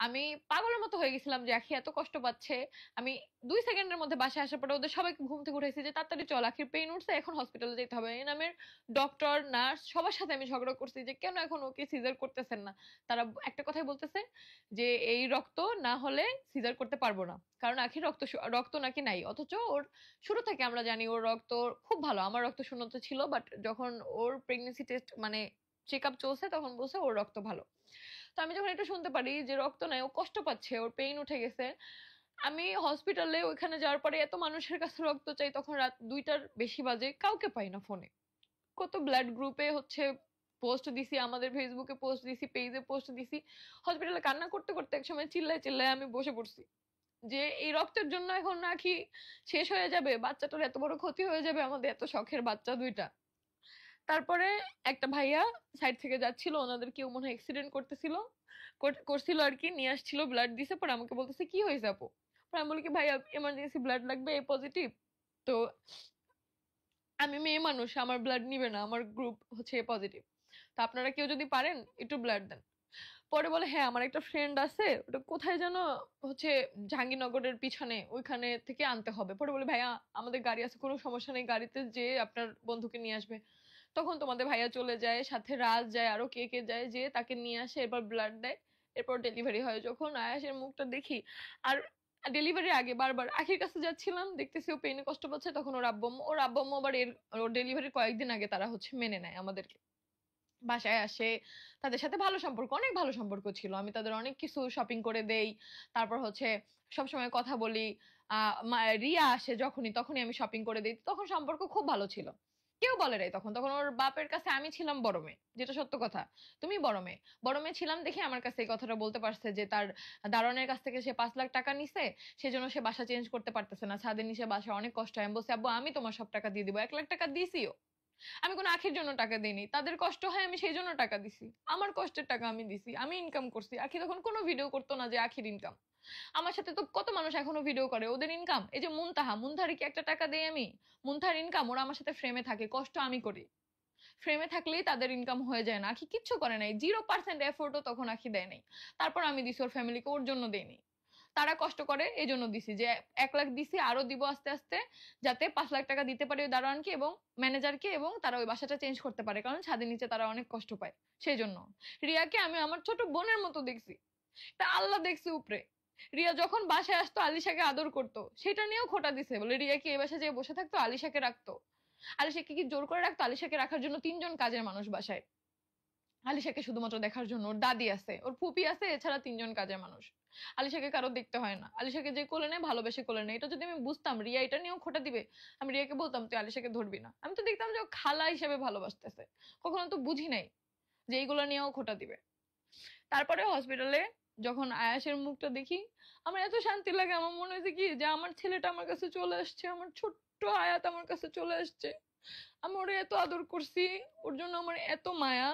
আমি পাগলের মতো হয়ে গেছিলাম যে আখি এত কষ্ট পাচ্ছে। আমি 2 সেকেন্ডের মধ্যে বাসায় আসার পরে ওদের সবাইকে ঘুম থেকে উঠেছি যে তাড়াতাড়ি চল, আখির পেইন উঠছে, এখন হসপিটালে যেতে হবে। এই নামের ডক্টর নার্স সবার সাথে আমি ঝগড়া করছি যে কেন এখন ওকে সিজার করতেছেন না। তারা একটা কথাই বলতেছে যে এই রক্ত না হলে সিজার করতে পারবো না, কারণ আখির রক্ত রক্ত নাকি নাই, অথচ ওর শুরু থেকে আমরা জানি ওর রক্ত খুব ভালো। আমার রক্ত শূন্য ছিল, বাট যখন ওর প্রেগনেন্সি টেস্ট মানে চেক আপ চলছে তখন বলছে ওর রক্ত ভালো। তো আমি যখন এটা শুনতে পারি যে রক্ত নাই, ও কষ্ট পাচ্ছে, ওর পেইন উঠে গেছে, আমি হসপিটালে ওইখানে যাওয়ার পরে এত মানুষের কাছে রক্ত চাই, তখন রাত 2টার বেশি বাজে, কাউকে পাই না ফোনে। কত ব্লাড গ্রুপে হচ্ছে পোস্ট দিছি, আমাদের ফেসবুকে পোস্ট দিছি, পেজে পোস্ট দিছি, হসপিটালে কান্না করতে করতে একসময় চিল্লায় চিল্লায় আমি বসে পড়ছি যে এই রক্তের জন্য এখন নাকি শেষ হয়ে যাবে, বাচ্চাটার এত বড় ক্ষতি হয়ে যাবে, আমাদের এত শখের বাচ্চা দুইটা। তারপরে একটা ভাইয়া সাইড থেকে যাচ্ছিল, ওনাদের কেউ মনে হয় অ্যাক্সিডেন্ট করছিল আর কি, নিয়ে আসছিল, ব্লাড দিছে, পরে আমাকে বলতেছে কি হয়েছে আপু। পরে আমি বলি কি ভাইয়া এমার্জেন্সি ব্লাড লাগবে, এ পজিটিভ। তো আমি মেয়ে মানুষ, আমার ব্লাড নিবে না, আমার গ্রুপ হচ্ছে এ পজিটিভ, তো আপনারা কেউ যদি পারেন একটু ব্লাড দেন। পরে বলে হ্যাঁ আমার একটা ফ্রেন্ড আছে, ওটা কোথায় যেন হচ্ছে জাহাঙ্গীরনগরের পিছনে, ওইখানে থেকে আনতে হবে। পরে বলে ভাইয়া আমাদের গাড়ি আছে, কোনো সমস্যা নেই, গাড়িতে যে আপনার বন্ধুকে নিয়ে আসবে। তখন তোমাদের ভাইয়া চলে যায়, সাথে রাজ যায়, আরো কে কে যায়, যে তাকে নিয়ে আসে, এরপর ব্লাড দেয়, এরপর ডেলিভারি হয়। যখন আয়াসের মুখটা দেখি, আর ডেলিভারির আগে বারবার আখির কাছে যাচ্ছিলাম, দেখতেছি ও পেইনে কষ্ট পাচ্ছে, তখন ওর আব্বু আম্মু আবার ওর ডেলিভারির কয়েকদিন আগে তারা হচ্ছে মেনে নেয় আমাদেরকে, বাসায় আসে, তাদের সাথে ভালো সম্পর্ক, অনেক ভালো সম্পর্ক ছিল, আমি তাদের অনেক কিছু শপিং করে দেই। তারপর হচ্ছে সবসময় কথা বলি। রিয়া আসে যখনই, তখনই আমি শপিং করে দিই, তখন সম্পর্ক খুব ভালো ছিল। কেউ বলে নাই তখন, তখন ওর বাপের কাছে আমি ছিলাম বড় মেয়ে, যেটা সত্য কথা। তুমি বড় মেয়ে, বড় মেয়ে ছিলাম দেখে আমার কাছে এই কথাটা বলতে পারছে যে তার দারোয়ানের কাছ থেকে সে 5 লাখ টাকা নিছে, সেজন্য সে বাসা চেঞ্জ করতে পারতেছে না, ছাদের নিচে বাসা অনেক কষ্ট হয়। আমি বলছি আব্বু আমি তোমার সব টাকা দিয়ে দিবো, 1 লাখ টাকা দিছিও, আমি কোনো আখির জন্য টাকা দিইনি, তাদের কষ্ট হয় আমি সেই জন্য টাকা দিছি, আমার কষ্টের টাকা আমি দিছি, আমি ইনকাম করছি। আখি তখন কোনো ভিডিও করতো না যে আখির ইনকাম, আমার সাথে তো কত মানুষ এখনো ভিডিও করে, ওদের ইনকাম। এই যে মুনতাহারি কি একটা টাকা দেই আমি, মুনতাহার ইনকাম, ওরা আমার সাথে ফ্রেমে থাকে, কষ্ট আমি করি, ফ্রেমে থাকলেই তাদের ইনকাম হয়ে যায় না। আখি কিচ্ছু করে নাই, 0% এফোর্টও তখন আখি দেয় নাই, তারপর আমি দিছি ওর ফ্যামিলিকে, ওর জন্য দেয়নি, তারা কষ্ট করে এই জন্য দিছি, যে 1 লাখ দিছি, আরো দিব আস্তে আস্তে, যাতে 5 লাখ টাকা দিতে পারে ওই দারোয়ানকে এবং ম্যানেজারকে, এবং তারা ওই বাসাটা চেঞ্জ করতে পারে, কারণ ছাদের নিচে তারা অনেক কষ্ট পায়। সেই জন্য রিয়াকে আমি আমার ছোট বোনের মতো দেখছি, তা আল্লাহ দেখছি উপরে। রিয়া যখন বাসায় আসতো আলিশাকে আদর করতো, সেটা নিয়েও খোটা দিছে, বলে রিয়া কি এই বাসায় যেয়ে বসে থাকতো, আলিশাকে রাখতো। আলিশাকে কি জোর করে রাখতো? আলিশাকে রাখার জন্য 3জন কাজের মানুষ বাসায়, আলিশাকে শুধুমাত্র দেখার জন্য ওর দাদি আছে, ওর ফুপি আছে, এছাড়া 3জন কাজের মানুষ। আলিশাকে কারো দেখতে হয় না, আলিশাকে যে কোলে নেয় ভালোবেসে কোলে নেয়। এটা যদি আমি বুঝতাম রিয়া এটা নিয়েও খোটা দিবে, আমি রিয়াকে বলতাম তুই আলিশাকে ধরবি না, আমি তো দেখতাম যে ও খালা হিসেবে ভালোবাসতেছে, কখনো তো বুঝি নাই যে এইগুলো নিয়েও খোটা দিবে। তারপরে হসপিটালে যখন আয়াসের মুখটা দেখি আমার এত শান্তি লাগে, আমার মনে হয়েছে কি যে আমার ছেলেটা আমার কাছে চলে আসছে, আমার ছোট্ট আয়াত আমার কাছে চলে আসছে। আমি ওরে এত আদর করছি, ওর জন্য আমার এত মায়া।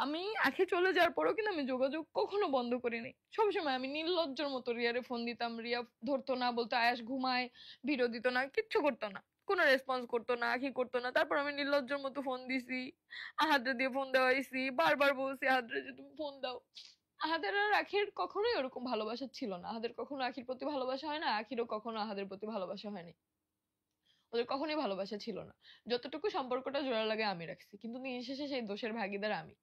আমি আখি চলে যাওয়ার পরেও কিন্তু আমি যোগাযোগ কখনো বন্ধ করিনি। সবসময় আমি নির্লজ্জের মতো রিয়ারে ফোন দিতাম, রিয়া ধরতো না, বলতো আয়াস ঘুমায়, ভিডিও দিত না, কিচ্ছু করতো না, কোনো রেসপন্স করতো না, আখি করতো না। তারপর আমি নির্লজ্জের মতো ফোন দিছি, আহাদরে দিয়ে ফোন দেওয়াইছি, বারবার বলছি আহাদরে যে তুমি ফোন দাও। আহাদের আর আখির কখনোই ওরকম ভালোবাসা ছিল না, আহাদের কখনো আখির প্রতি ভালোবাসা হয় না, আখিরও কখনো আহাদের প্রতি ভালোবাসা হয়নি। ওদের কখনোই ভালোবাসা ছিল না। যতটুকু সম্পর্কটা জোড়া লাগে আমি রাখছি, কিন্তু দিন শেষে সেই দোষের ভাগিদার আমি।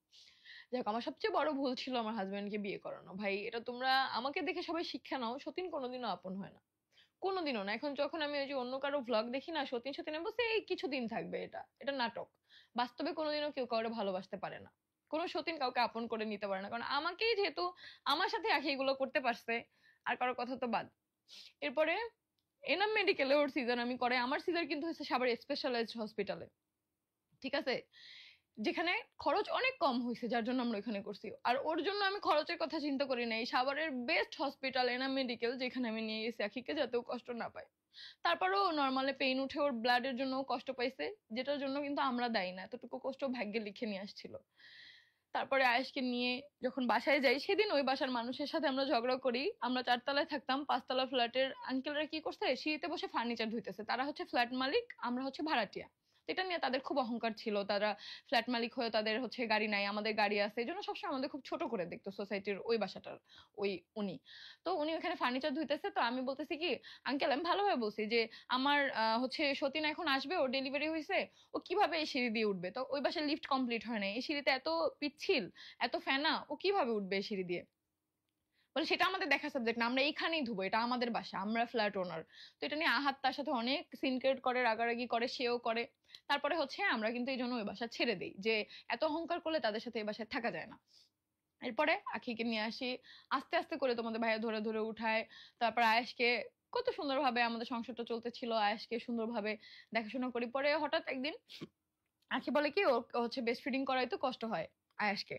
যাক, আমার সবচেয়ে বড় ভুল ছিল আমার হাজবেন্ডকে বিয়ে করানো। ভাই, এটা তোমরা আমাকে দেখে সবাই শিক্ষা নাও, সতীন কোনোদিনও আপন হয় না, কোনোদিনও না। এখন যখন আমি ওই যে অন্য কারো ভ্লগ দেখি না, সতীন সতীন, আমি বলছি এই কিছুদিন থাকবে, এটা এটা নাটক। বাস্তবে কোনোদিনও কেউ কাউকে ভালোবাসতে পারে না, কোনো সতীন কাউকে আপন করে নিতে পারে না, কারণ আমাকেই যেহেতু আমার সাথে আখি এগুলো করতে পারছে, আর কারোর কথা তো বাদ। এরপরে এনাম মেডিকেলে ওর সিজার আমি করে, আমার সিজার কিন্তু হচ্ছে সাভার স্পেশালাইজড হসপিটালে, ঠিক আছে, যেখানে খরচ অনেক কম হয়েছে, যার জন্য আমরা ওখানে করছি। আর ওর জন্য আমি খরচের কথা চিন্তা করি নাই, সাভারের বেস্ট হসপিটাল এনাম মেডিকেল, যেখানে আমি নিয়ে গেছি আখিকে, যাতে ও কষ্ট না পায়। তারপরেও নর্মালে পেইন উঠে, ওর ব্লাডের জন্য কষ্ট পাইছে, যেটার জন্য কিন্তু আমরা দায়ী না, এতটুকু কষ্ট ভাগ্যে লিখে নিয়ে আসছিল। তারপরে আয়েশকে নিয়ে যখন বাসায় যাই, সেদিন ওই বাসার মানুষের সাথে আমরা ঝগড়া করি। আমরা 4 তলায় থাকতাম, 5 তলা ফ্ল্যাটের আঙ্কেলরা কি করছে, সিঁড়িতে বসে ফার্নিচার ধুইতেছে। তারা হচ্ছে ফ্ল্যাট মালিক, আমরা হচ্ছে ভাড়াটিয়া। তো এটা নিয়ে তাদের খুব অহংকার ছিল, তারা ফ্ল্যাট মালিক হয়ে তাদের হচ্ছে গাড়ি নাই, আমাদের গাড়ি আছে, এই জন্য সবসময় আমাদের খুব ছোট করে দেখতো সোসাইটির ওই বাসাটার ওই উনি। তো উনি ওখানে ফার্নিচার ধুইতেছে, তো আমি বলতেছি কি, আঙ্কেল, আমি ভালোভাবে বলছি যে আমার হচ্ছে সতীন এখন আসবে, ওর ডেলিভারি হয়েছে, ও কিভাবে এই সিঁড়ি দিয়ে উঠবে, তো ওই বাসায় লিফট কমপ্লিট হয় নাই, এই সিঁড়িতে এত পিচ্ছিল, এত ফেনা, ও কিভাবে উঠবে এই সিঁড়ি দিয়ে। বলে সেটা আমাদের দেখা সাবজেক্ট না, আমরা এইখানেই ধুবো, এটা আমাদের বাসা, আমরা ফ্ল্যাট ওনার। তো এটা নিয়ে আহাত তার সাথে অনেক সিনক্রেট করে, রাগারাগি করে, সেও করে। তারপরে হচ্ছে আমরা কিন্তু এই জন্য ওই বাসা ছেড়ে দিই, যে এত অহংকার করলে তাদের সাথে এই বাসায় থাকা যায় না। এরপরে আখিকে নিয়ে আসি, আস্তে আস্তে করে তোমাদের ভাইয়া ধরে ধরে উঠায়। তারপর আয়েশকে, কত সুন্দরভাবে আমাদের সংসারটা চলতেছিল, আয়েশকে সুন্দরভাবে দেখাশোনা করি। পরে হঠাৎ একদিন আখি বলে কি, ও হচ্ছে ব্রেস্ট ফিডিং করাইতে কষ্ট হয় আয়াসকে।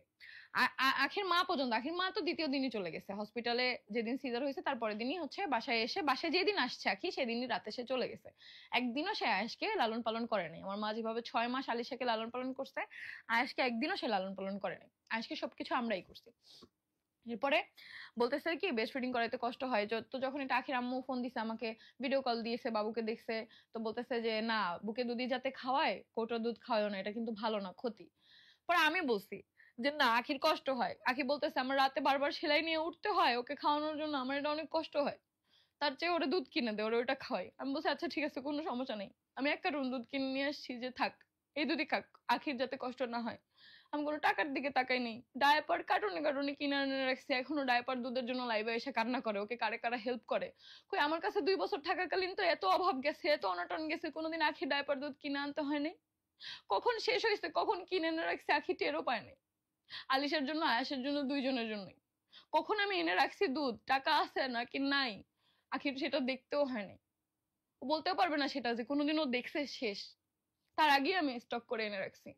আখির মা পর্যন্ত, আখির মা তো দ্বিতীয় দিনই চলে গেছে হসপিটালে, যেদিন সিজার হয়েছে তারপরের দিনই হচ্ছে বাসায় এসে, বাসায় যেদিন আসছে আখি সেদিনই রাতে সে চলে গেছে। একদিনও সে আয়াসকে লালন পালন করে নাই। আমার মা যেভাবে 6 মাস আলিশাকে লালন পালন করছে, আয়াসকে একদিনও সে লালন পালন করে নাই। আয়াসকে সবকিছু আমরাই করছি। এরপরে বলতেছে কি, ব্রেস্ট ফিডিং করাইতে কষ্ট হয়। তো যখন এটা আখির আম্মু ফোন দিছে আমাকে, ভিডিও কল দিয়েছে, বাবুকে দেখছে, তো বলতেছে যে না, বুকে দুধই যাতে খাওয়ায়, কৌটোর দুধ খাওয়ায় না, এটা কিন্তু ভালো না, ক্ষতি। পরে আমি বলছি যে না, আখির কষ্ট হয়। আখি বলতেছে আমার রাতে বারবার সেলাই নিয়ে উঠতে হয় ওকে খাওয়ানোর জন্য, আমার এটা অনেক কষ্ট হয়, তার চেয়ে ওরে দুধ কিনে দে, ওরে ওটা খাওয়াই। আমি বলছি আচ্ছা ঠিক আছে, কোনো সমস্যা নেই, আমি 1 কার্টুন দুধ কিনে নিয়ে আসছি, যে থাক, এই দুধই খাক, আখির যাতে কষ্ট না হয়। আমি কোনো টাকার দিকে তাকাই নেই, ডায়াপার কার্টুনে কার্টুনে কিনে এনে রাখছি, এখনো ডায়াপার দুধের জন্য লাইভে এসে কান্না করে, ওকে কারে কারা হেল্প করে। কই, আমার কাছে 2 বছর থাকাকালীন তো এত অভাব গেছে, এত অনটন গেছে, কোনোদিন আখি ডায়াপার দুধ কিনে আনতে হয়নি। কখন শেষ হয়েছে, কখন কিনে এনে রাখছে, আখি টেরও পায়নি। আলিশার জন্য, আয়াসের জন্য, দুইজনের জন্যই। কখন আমি এনে রাখছি দুধ, টাকা আছে নাকি নাই, আখির সেটা দেখতেও হয়নি। ও বলতেও পারবে না সেটা যে কোনোদিন ও দেখছে শেষ, তার আগেই আমি স্টক করে এনে রাখছি।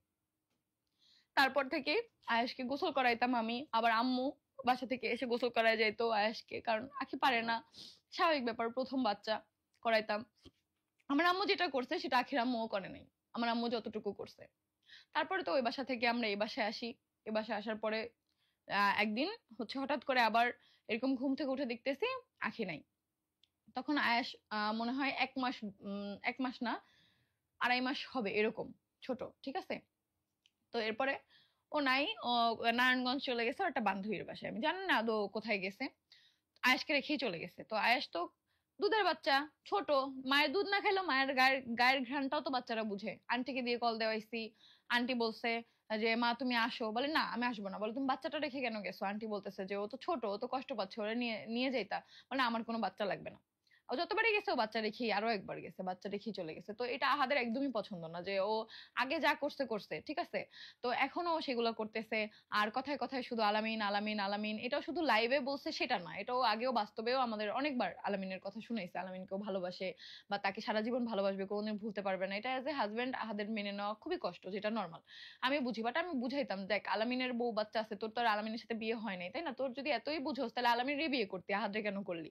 তারপর থেকে আয়েশকে গোসল করাইতাম আমি, আবার আম্মু বাসা থেকে এসে গোসল করাই যাইতো আয়েশকে, কারণ আখি পারে না, স্বাভাবিক ব্যাপার, প্রথম বাচ্চা, করাইতাম। আমার আম্মু যেটা করছে সেটা আখির আম্মুও করে নাই, আমার আম্মু যতটুকু করছে। তারপরে তো ওই বাসা থেকে আমরা এই বাসায় আসি। এই বাসায় আসার পরে একদিন হচ্ছে হঠাৎ করে আবার এরকম ঘুম থেকে উঠে দেখতেছি আখি নাই। তখন আয়াস মনে হয় 1 মাস, 1 মাস না, 2.5 মাস হবে এরকম, ছোট, ঠিক আছে। তো এরপরে ও নাই, ও নারায়ণগঞ্জ চলে গেছে, ওর একটা বান্ধবীর বাসায়, আমি জানি না আদৌ কোথায় গেছে। আয়াসকে রেখেই চলে গেছে। তো আয়াস তো দুধের বাচ্চা, ছোট, মায়ের দুধ না খেলেও মায়ের গায়ের গায়ের ঘ্রাণটাও তো বাচ্চারা বুঝে। আন্টিকে দিয়ে কল দেওয়াইছি, আন্টি বলছে যে মা তুমি আসো, বলে না আমি আসবো না, বলে তুমি বাচ্চাটা রেখে কেন গেছো, আন্টি বলতেছে যে ও তো ছোট, ও তো কষ্ট পাচ্ছে, ওরা নিয়ে নিয়ে যাইতা, বলে আমার কোনো বাচ্চা লাগবে না। ও যতবারই গেছে ও বাচ্চা রেখেই আরো একবার গেছে, বাচ্চা রেখেই চলে গেছে। তো এটা আহাদের একদমই পছন্দ না, যে ও আগে যা করছে করছে, ঠিক আছে, তো এখনো সেগুলো করতেছে। আর কথায় কথায় শুধু আলামিন আলামিন আলামিন, এটাও শুধু লাইভে বলছে সেটা না, এটাও আগেও বাস্তবেও আমাদের অনেকবার আলামিনের কথা শুনাইছে, আলামিনকেও ভালোবাসে বা তাকে সারা জীবন ভালোবাসবে, কোনোদিন ভুলতে পারবে না। এটা এজ এ হাজবেন্ড আহাদের মেনে নেওয়া খুবই কষ্ট, যেটা নর্মাল। আমি বুঝি, বাট আমি বুঝাইতাম, দেখ আলামিনের বউ বাচ্চা আছে, তোর তো আর আলামিনের সাথে বিয়ে হয় নাই, তাই না? তোর যদি এতই বুঝোস তাহলে আলামিনের বিয়ে করতি, আহাদরে কেন করলি?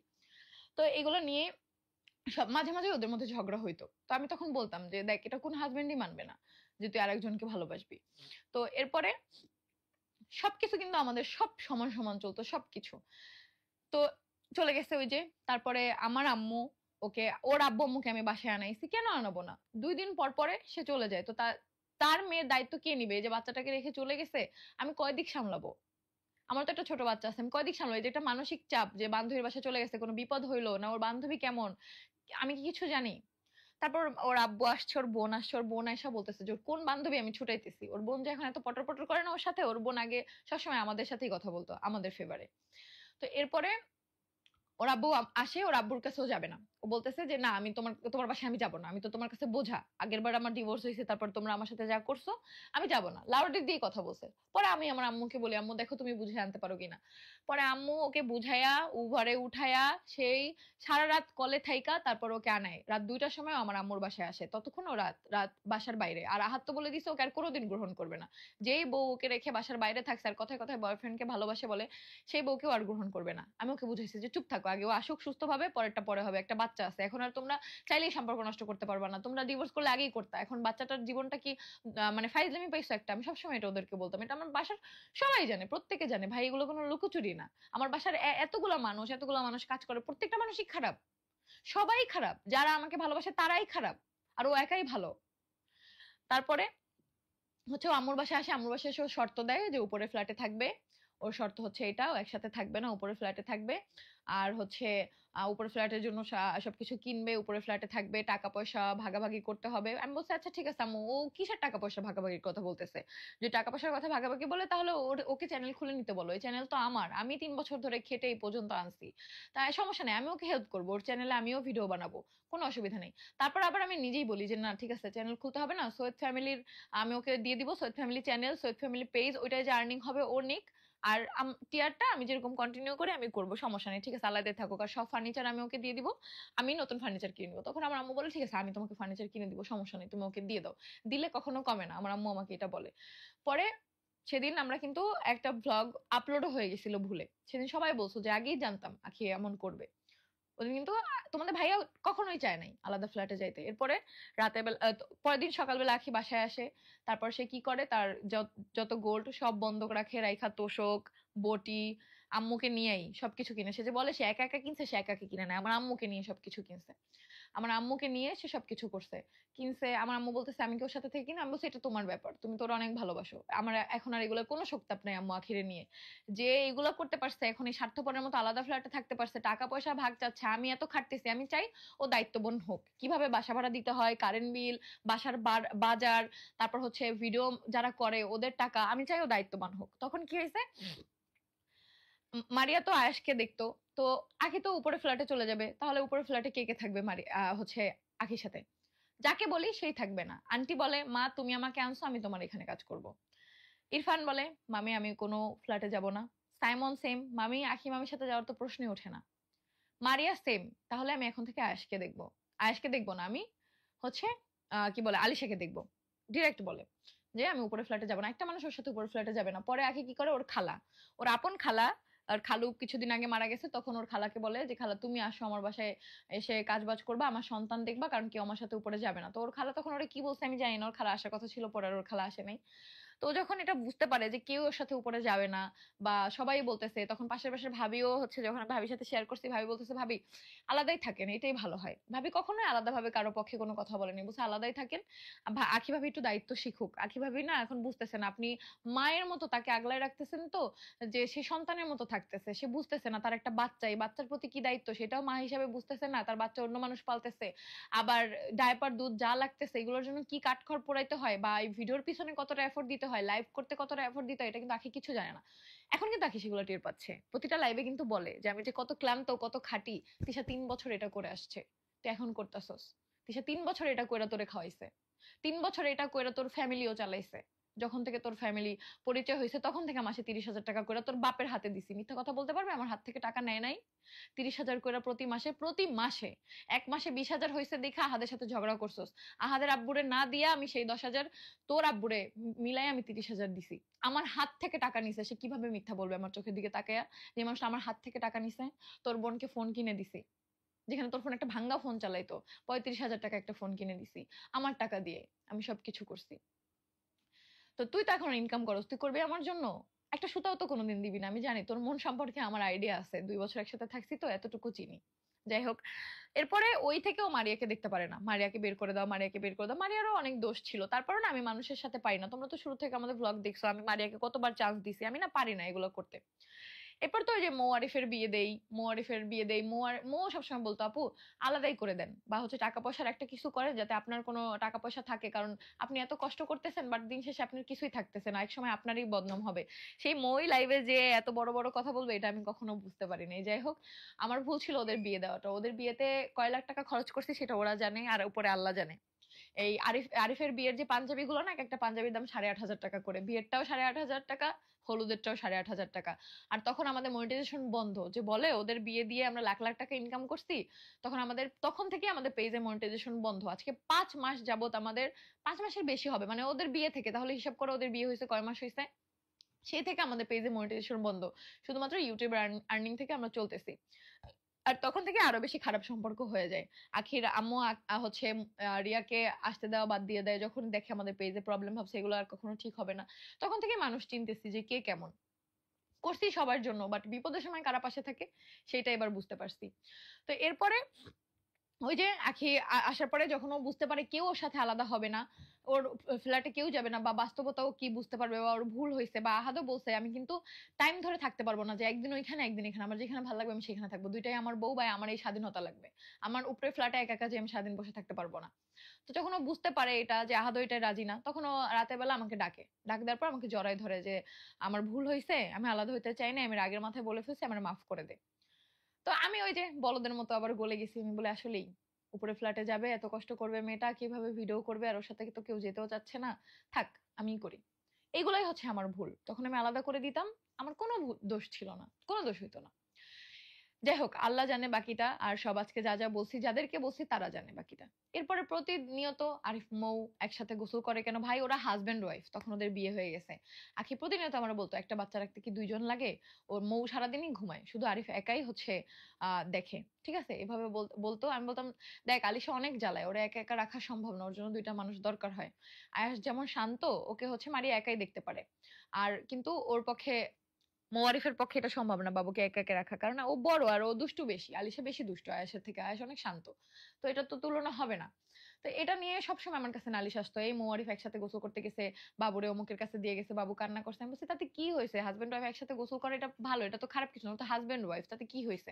তো এগুলো নিয়ে সব মাঝে মাঝে ওদের মধ্যে ঝগড়া হইতো। তো আমি তখন বলতাম যে দেখ, এটা কোন হাজবেন্ডই মানবে না যে তুই আরেকজনকে ভালোবাসবি। তো এরপরে সবকিছু কিন্তু আমাদের সব সমান সমান চলতো, সবকিছু। তো চলে গেছে ওই যে, তারপরে আমার আম্মু ওকে, ওর আব্বু আম্মুকে আমি বাসায় আনাইছি, কেন আনাবো না? 2 দিন পর পরে সে চলে যায়, তো তার মেয়ের দায়িত্ব কে নিবে? এই যে বাচ্চাটাকে রেখে চলে গেছে, আমি কয় দিক সামলাবো? আমার তো একটা ছোট বাচ্চা আছে, আমি কয় দিক সামলাবো? এই যে একটা মানসিক চাপ, যে বান্ধবীর বাসায় চলে গেছে, কোনো বিপদ হইলো না, ওর বান্ধবী কেমন, আমি কি কিছু জানি? তারপর ওর আব্বু আসছে, ওর বোন আসছে, ওর বোন আইসা বলতেছে যে ওর কোন বান্ধবী আমি ছুটাইতেছি। ওর বোন যে এখন এত পটর পটর করে না ওর সাথে, ওর বোন আগে সবসময় আমাদের সাথেই কথা বলতো, আমাদের ফেভারে। তো এরপরে ওর আব্বু আসে, ওর আব্বুর কাছেও যাবে না। ও বলতেছে যে না, আমি তোমার তোমার বাসায় আমি যাবো না, আমি তো তোমার কাছে বোঝা, আগের বার আমার ডিভোর্স হয়েছে, তারপর তোমরা আমার সাথে যা করছো, আমি যাবো না, লাউড দিয়ে কথা বলছে। পরে আমি আমার আম্মুকে বলি, আম্মু দেখো তুমি বুঝে আনতে পারো কিনা। পরে আম্মু ওকে বুঝাইয়া ও ঘরে উঠাইয়া সেই সারা রাত কলে থাইকা তারপর ওকে আনায়, রাত 2টার সময় আমার আম্মুর বাসায় আসে, ততক্ষণ ও রাত রাত বাসার বাইরে। আর আহাত তো বলে দিছে ওকে আর কোনোদিন গ্রহণ করবে না, যেই বউ ওকে রেখে বাসার বাইরে থাকছে আর কথায় কথায় বয়ফ্রেন্ডকে ভালোবাসে বলে, সেই বউকেও আর গ্রহণ করবে না। আমি ওকে বুঝাইছি যে চুপ থাকো, আগে ও আসুক সুস্থভাবে, পরেরটা পরে হবে, একটা বাচ্চা আছে, এখন আর তোমরা চাইলেই সম্পর্ক নষ্ট করতে পারবে না, তোমরা ডিভোর্স করলে আগেই করতে, এখন বাচ্চাটার জীবনটা কি মানে ফাইজলামি পাইছো একটা। আমি সবসময় এটা ওদেরকে বলতাম, এটা আমার বাসার সবাই জানে, প্রত্যেকে জানে ভাই, এগুলো কোনো লুকোচুরি না। আমার বাসার এতগুলা মানুষ কাজ করে, প্রত্যেকটা মানুষই খারাপ, সবাই খারাপ, যারা আমাকে ভালোবাসে তারাই খারাপ, আর ও একাই ভালো। তারপরে হচ্ছে ও আম্মুর বাসায় আসে, আম্মুর বাসায় এসে ও শর্ত দেয় যে উপরে ফ্ল্যাটে থাকবে। ওর শর্ত হচ্ছে এটা, ও একসাথে থাকবে না, উপরে ফ্ল্যাটে থাকবে। আর হচ্ছে উপরে ফ্ল্যাটের জন্য সবকিছু কিনবে, উপরে ফ্ল্যাটে থাকবে, টাকা পয়সা ভাগাভাগি করতে হবে। আমি বলছি আচ্ছা ঠিক আছে আম্মু, ও কিসের টাকা পয়সা ভাগাভাগির কথা বলতেছে? যে টাকা পয়সার কথা ভাগাভাগি বলে তাহলে ওকে চ্যানেল খুলে নিতে বলো, এই চ্যানেল তো আমার, আমি 3 বছর ধরে খেটে এই পর্যন্ত আনছি। তাই সমস্যা নেই, আমি ওকে হেল্প করবো, ওর চ্যানেলে আমিও ভিডিও বানাবো, কোনো অসুবিধা নেই। তারপর আবার আমি নিজেই বলি যে না ঠিক আছে, চ্যানেল খুলতে হবে না, সৈয়দ ফ্যামিলির আমি ওকে দিয়ে দিব, Syed family channel, Syed family page, ওইটাই যে আর্নিং হবে ও নিক। আর টিয়ারটা আমি যেরকম কন্টিনিউ করে আমি করবো, সমস্যা নেই, ঠিক আছে, আলাদাই থাকুক। আর সব ফার্নিচার আমি ওকে দিয়ে দিব, আমি নতুন ফার্নিচার কিনে নিবো। তখন আমার আম্মু বলে ঠিক আছে, আমি তোমাকে ফার্নিচার কিনে দিব, সমস্যা নেই, তুমি ওকে দিয়ে দাও। দিলে কখনো কমে না, আমার আম্মু আমাকে এটা বলে। পরে সেদিন আমরা কিন্তু একটা ভ্লগ আপলোডও হয়ে গেছিল ভুলে, সেদিন সবাই বলছো যে আগেই জানতাম আখি এমন করবে। ওদিন কিন্তু তোমাদের ভাইয়া কখনোই চায় নাই আলাদা ফ্ল্যাটে যাইতে। এরপরে রাতের বেলা পরের দিন সকালবেলা আখি বাসায় আসে, তারপর সে কি করে, তার যত গোল্ড সব বন্ধক রাখে, রাইখা তোশক, বটি, আম্মুকে নিয়েই সবকিছু কিনে। সে যে বলে সে একা একা কিনছে, সে একা একা কিনে নেয়, আমার আম্মুকে নিয়ে সবকিছু কিনছে, আমার আম্মুকে নিয়ে সে সবকিছু করছে, কিনছে। আমার আম্মু বলতেছে আমি কি ওর সাথে থেকে কিনা? আমি বলছি এটা তোমার ব্যাপার, তুমি তোর অনেক ভালোবাসো, আমার এখন আর এগুলোর কোনো শোকতাপ নাই আম্মু আখিরে নিয়ে। যে এগুলো করতে পারছে, এখন এই স্বার্থপরের মতো আলাদা ফ্ল্যাটে থাকতে পারছে, টাকা পয়সা ভাগ চাচ্ছে, আমি এত খাটতেছি, আমি চাই ও দায়িত্ববান হোক, কিভাবে বাসা ভাড়া দিতে হয়, কারেন্ট বিল, বাসার বাজার, তারপর হচ্ছে ভিডিও যারা করে ওদের টাকা, আমি চাই ও দায়িত্ববান হোক। তখন কি হয়েছে, মারিয়া তো আয়েশকে দেখতো, তো আখি তো উপরে ফ্ল্যাটে চলে যাবে, তাহলে উপরে ফ্ল্যাটে কে কে থাকবে? হচ্ছে আখির সাথে যাকে বলি সেই থাকবে না। আন্টি বলে মা তুমি আমাকে আনছো, আমি তোমার এখানে কাজ করব। ইরফান বলে মামি আমি কোনো ফ্ল্যাটে যাব না। সাইমন সেম, মামি আখি মামির সাথে যাওয়ার তো প্রশ্নই ওঠে না। মারিয়া সেম, তাহলে আমি এখন থেকে আয়েশকে দেখবো। আয়েশকে দেখবো না, আমি হচ্ছে কি বলে আলিশাকে দেখবো। ডিরেক্ট বলে যে আমি উপরে ফ্ল্যাটে যাবো না, একটা মানুষ ওর সাথে উপরে ফ্ল্যাটে যাবে না। পরে আখি কি করে, ওর খালা, ওর আপন খালা, আর খালু কিছুদিন আগে মারা গেছে, তখন ওর খালাকে বলে যে খালা তুমি আসো আমার বাসায়, এসে কাজ বাজ করবা, আমার সন্তান দেখবা, কারণ কেউ আমার সাথে উপরে যাবে না। তো ওর খালা তখন ওরা কি বলছে আমি জানি না, ওর খালা আসার কথা ছিল, পরে আর ওর খালা আসে নাই। তো ও যখন এটা বুঝতে পারে যে কেউ ওর সাথে উপরে যাবে না বা সবাই বলতেছে, তখন পাশের পাশের ভাবিও হচ্ছে, যখন আমি ভাবির সাথে শেয়ার করছি, ভাবি বলতেছে ভাবি আলাদাই থাকেন, এটাই ভালো হয়। ভাবি কখনোই আলাদা ভাবে কারো পক্ষে কোনো কথা বলেনি, বলছে আলাদাই থাকেন। আখি ভাবি একটু দায়িত্ব শিখুক, আখি ভাবি না এখন বুঝতেছেন, আপনি মায়ের মতো তাকে আগলায় রাখতেছেন, তো যে সে সন্তানের মতো থাকতেছে, সে বুঝতেছে না তার একটা বাচ্চা, এই বাচ্চার প্রতি কি দায়িত্ব সেটাও মা হিসাবে বুঝতেছে না, তার বাচ্চা অন্য মানুষ পালতেছে, আবার ডায়পার দুধ যা লাগতেছে এগুলোর জন্য কি কাঠখড় পোড়াইতে হয়, বা এই ভিডিওর পিছনে কতটা এফোর্ট দিতে হয়, লাইভ করতে কতটা এফোর্ট দিতে হয়, এটা কিন্তু আখি কিছু জানে না। এখন কিন্তু আখি সেগুলো টের পাচ্ছে। প্রতিটা লাইভে কিন্তু বলে যে আমি যে কত ক্লান্ত, কত খাঁটি। তিশা 3 বছর এটা করে আসছে, তুই এখন করতাছস। তিশা 3 বছর এটা কইরা তোরে খাওয়াইছে, 3 বছর এটা কইরা তোর ফ্যামিলিও চালাইছে। যখন থেকে তোর ফ্যামিলি পরিচয় হয়েছে তখন থেকে মাসে 30,000 টাকা করে তোর বাপের হাতে দিছি। মিথ্যা কথা বলতে পারবে আমার হাত থেকে টাকা নেয় নাই? 30,000 করে প্রতি মাসে, প্রতি মাসে। এক মাসে 20,000 হয়েছে দেখা আহাদের সাথে ঝগড়া করছস। আহাদের আব্বুরে না দিয়া আমি সেই 10,000 তোর আব্বুরে মিলাই আমি 30,000 দিছি। আমার হাত থেকে টাকা নিছে, সে কিভাবে মিথ্যা বলবে আমার চোখের দিকে তাকায়া যে মানুষটা আমার হাত থেকে টাকা নিছে? তোর বোনকে ফোন কিনে দিছি, যেখানে তোর ফোন একটা ভাঙ্গা ফোন চালাইতো, 35,000 টাকা একটা ফোন কিনে দিছি আমার টাকা দিয়ে। আমি সবকিছু করছি। তো তুই তো এখন ইনকাম করস, তুই করবি আমার জন্য? একটা সুতাও তো কোনোদিন দিবি না। আমি জানি তোর মন সম্পর্কে আমার আইডিয়া আছে, 2 বছর একসাথে থাকছি তো এতটুকু চিনি। যাই হোক, এরপরে ওই থেকেও মারিয়াকে দেখতে পারে না, মারিয়াকে বের করে দাও, মারিয়াকে বের করে দাও। মারিয়ারও অনেক দোষ ছিল, তারপরে না আমি মানুষের সাথে পারি না। তোমরা তো শুরু থেকে আমাদের ব্লগ দেখছো, আমি মারিয়াকে কতবার চান্স দিছি, আমি না পারি না এগুলো করতে। এরপর তো ওই যে মৌ আরিফের বিয়ে দেই, মৌ আরিফের বিয়ে দেই, মৌ সবসময় বলতো আপু আলাদাই করে দেন, বা হচ্ছে টাকা পয়সার একটা কিছু করেন যাতে আপনার কোনো টাকা পয়সা থাকে, কারণ আপনি এত কষ্ট করতেছেন বাট দিন শেষে আপনার কিছুই থাকতেছে না, এক সময় আপনারই বদনাম হবে। সেই মই লাইভে যে এত বড় বড় কথা বলবে এটা আমি কখনো বুঝতে পারিনি। যাই হোক, আমার ভুল ছিল ওদের বিয়ে দেওয়াটা। ওদের বিয়েতে কয় লাখ টাকা খরচ করছি সেটা ওরা জানে, আর উপরে আল্লাহ জানে। এই আরিফের বিয়ের যে পাঞ্জাবি গুলো না, এক একটা পাঞ্জাবির দাম 8,500 টাকা করে, বিয়েরটাও 8,500 টাকা, হলুদেরটাও 8,500 টাকা। আর তখন আমাদের মনিটাইজেশন বন্ধ, যে বলে ওদের বিয়ে দিয়ে আমরা লাখ লাখ টাকা ইনকাম করছি, তখন থেকে আমাদের পেজে মনিটাইজেশন বন্ধ। আজকে 5 মাস যাবত আমাদের, 5 মাসের বেশি হবে মানে ওদের বিয়ে থেকে, তাহলে হিসাব করে ওদের বিয়ে হয়েছে কয় মাস হয়েছে, সেই থেকে আমাদের পেজে মনিটাইজেশন বন্ধ। শুধুমাত্র ইউটিউব আর্নিং থেকে আমরা চলতেছি। আর তখন থেকে আরো বেশি খারাপ সম্পর্ক হয়ে যায়। আখির আম্মু হচ্ছে রিয়াকে আসতে দেওয়া বাদ দিয়ে দেয়, যখন দেখে আমাদের পেজে প্রবলেম ভাবছে এগুলো আর কখনো ঠিক হবে না। তখন থেকে মানুষ চিনতেছি যে কে কেমন। করছি সবার জন্য, বাট বিপদের সময় কারা পাশে থাকে সেটা এবার বুঝতে পারছি। তো এরপরে ওই যে আখি আসার পরে যখন ও বুঝতে পারে কেউ ওর সাথে আলাদা হবে না, ওর ফ্ল্যাটে কেউ যাবে না, বা বাস্তবতাও কি বুঝতে পারবে, বা ওর ভুল হয়েছে, বা আহাদও বলছে আমি কিন্তু টাইম ধরে থাকতে পারবো না, যে একদিন ওইখানে একদিন এখানে, আমার যেখানে ভালো লাগবে আমি সেখানে থাকবো, দুইটাই আমার বউ, বা আমার এই স্বাধীনতা লাগবে। আমার উপরে ফ্ল্যাটে একা একা যে আমি স্বাধীন বসে থাকতে পারবো না। তো যখন ও বুঝতে পারে এটা, যে আহাদও এটা রাজি না, তখন ও রাতের বেলা আমাকে ডাক দেওয়ার পর আমাকে জড়াই ধরে যে আমার ভুল হয়েছে, আমি আলাদা হইতে চাই না, আমি রাগের মাথায় বলে ফেলছি, আমার মাফ করে দে। তো আমি ওই যে বলদের মতো আবার গলে গেছি, আমি বলে আসলেই উপরে ফ্ল্যাটে যাবে, এত কষ্ট করবে মেয়েটা, কিভাবে ভিডিও করবে, আর ওর সাথে তো কেউ যেতেও চাচ্ছে না, থাক আমিই করি। এইগুলাই হচ্ছে আমার ভুল, তখন আমি আলাদা করে দিতাম। আমার কোনো দোষ ছিল না, কোনো দোষ হইতো না। যাই হোক, আল্লাহ জানে বাকিটা, আর সব আজকে যা যা বলছি, যাদেরকে বলছি তারা জানে বাকিটা। এরপরে প্রতিনিয়ত আরিফ মৌ একসাথে গোসল করে কেন ভাই, ওরা হাজবেন্ড ওয়াইফ, তখন ওদের বিয়ে হয়ে গেছে। আখি প্রতিনিয়ত আমার বলতো একটা বাচ্চা রাখতে কি 2 জন লাগে? ওর মৌ সারাদিনই ঘুমায়, শুধু আরিফ একাই হচ্ছে দেখে। ঠিক আছে, এভাবে বলতো। আমি বলতাম দেখ আলিশা অনেক জ্বালায়, ওরা একা একা রাখা সম্ভব না, ওর জন্য 2টা মানুষ দরকার হয়। আয়াস যেমন শান্ত, ওকে হচ্ছে মারিয়া একাই দেখতে পারে। আর কিন্তু ওর পক্ষে, মোয়ারিফের পক্ষে এটা সম্ভব না বাবুকে একা একা রাখা, কারণ ও বড় আর ও দুষ্টু বেশি, আলিশা বেশি দুষ্টু আয়েশের থেকে, আয়েশ অনেক শান্ত। তো এটা তো তুলনা হবে না। তো এটা নিয়ে সবসময় আমার কাছে নালিশ আসতো, এই মোয়ারিফ একসাথে গোসল করতে গেছে, বাবুরে অমুকের কাছে দিয়ে গেছে, বাবু কান্না করছে। আমি বলছি তাতে কি হয়েছে, হাজবেন্ড ওয়াইফ একসাথে গোসল করে এটা ভালো, এটা তো খারাপ কিছু না, তো হাজবেন্ড ওয়াইফ, তাতে কি হয়েছে?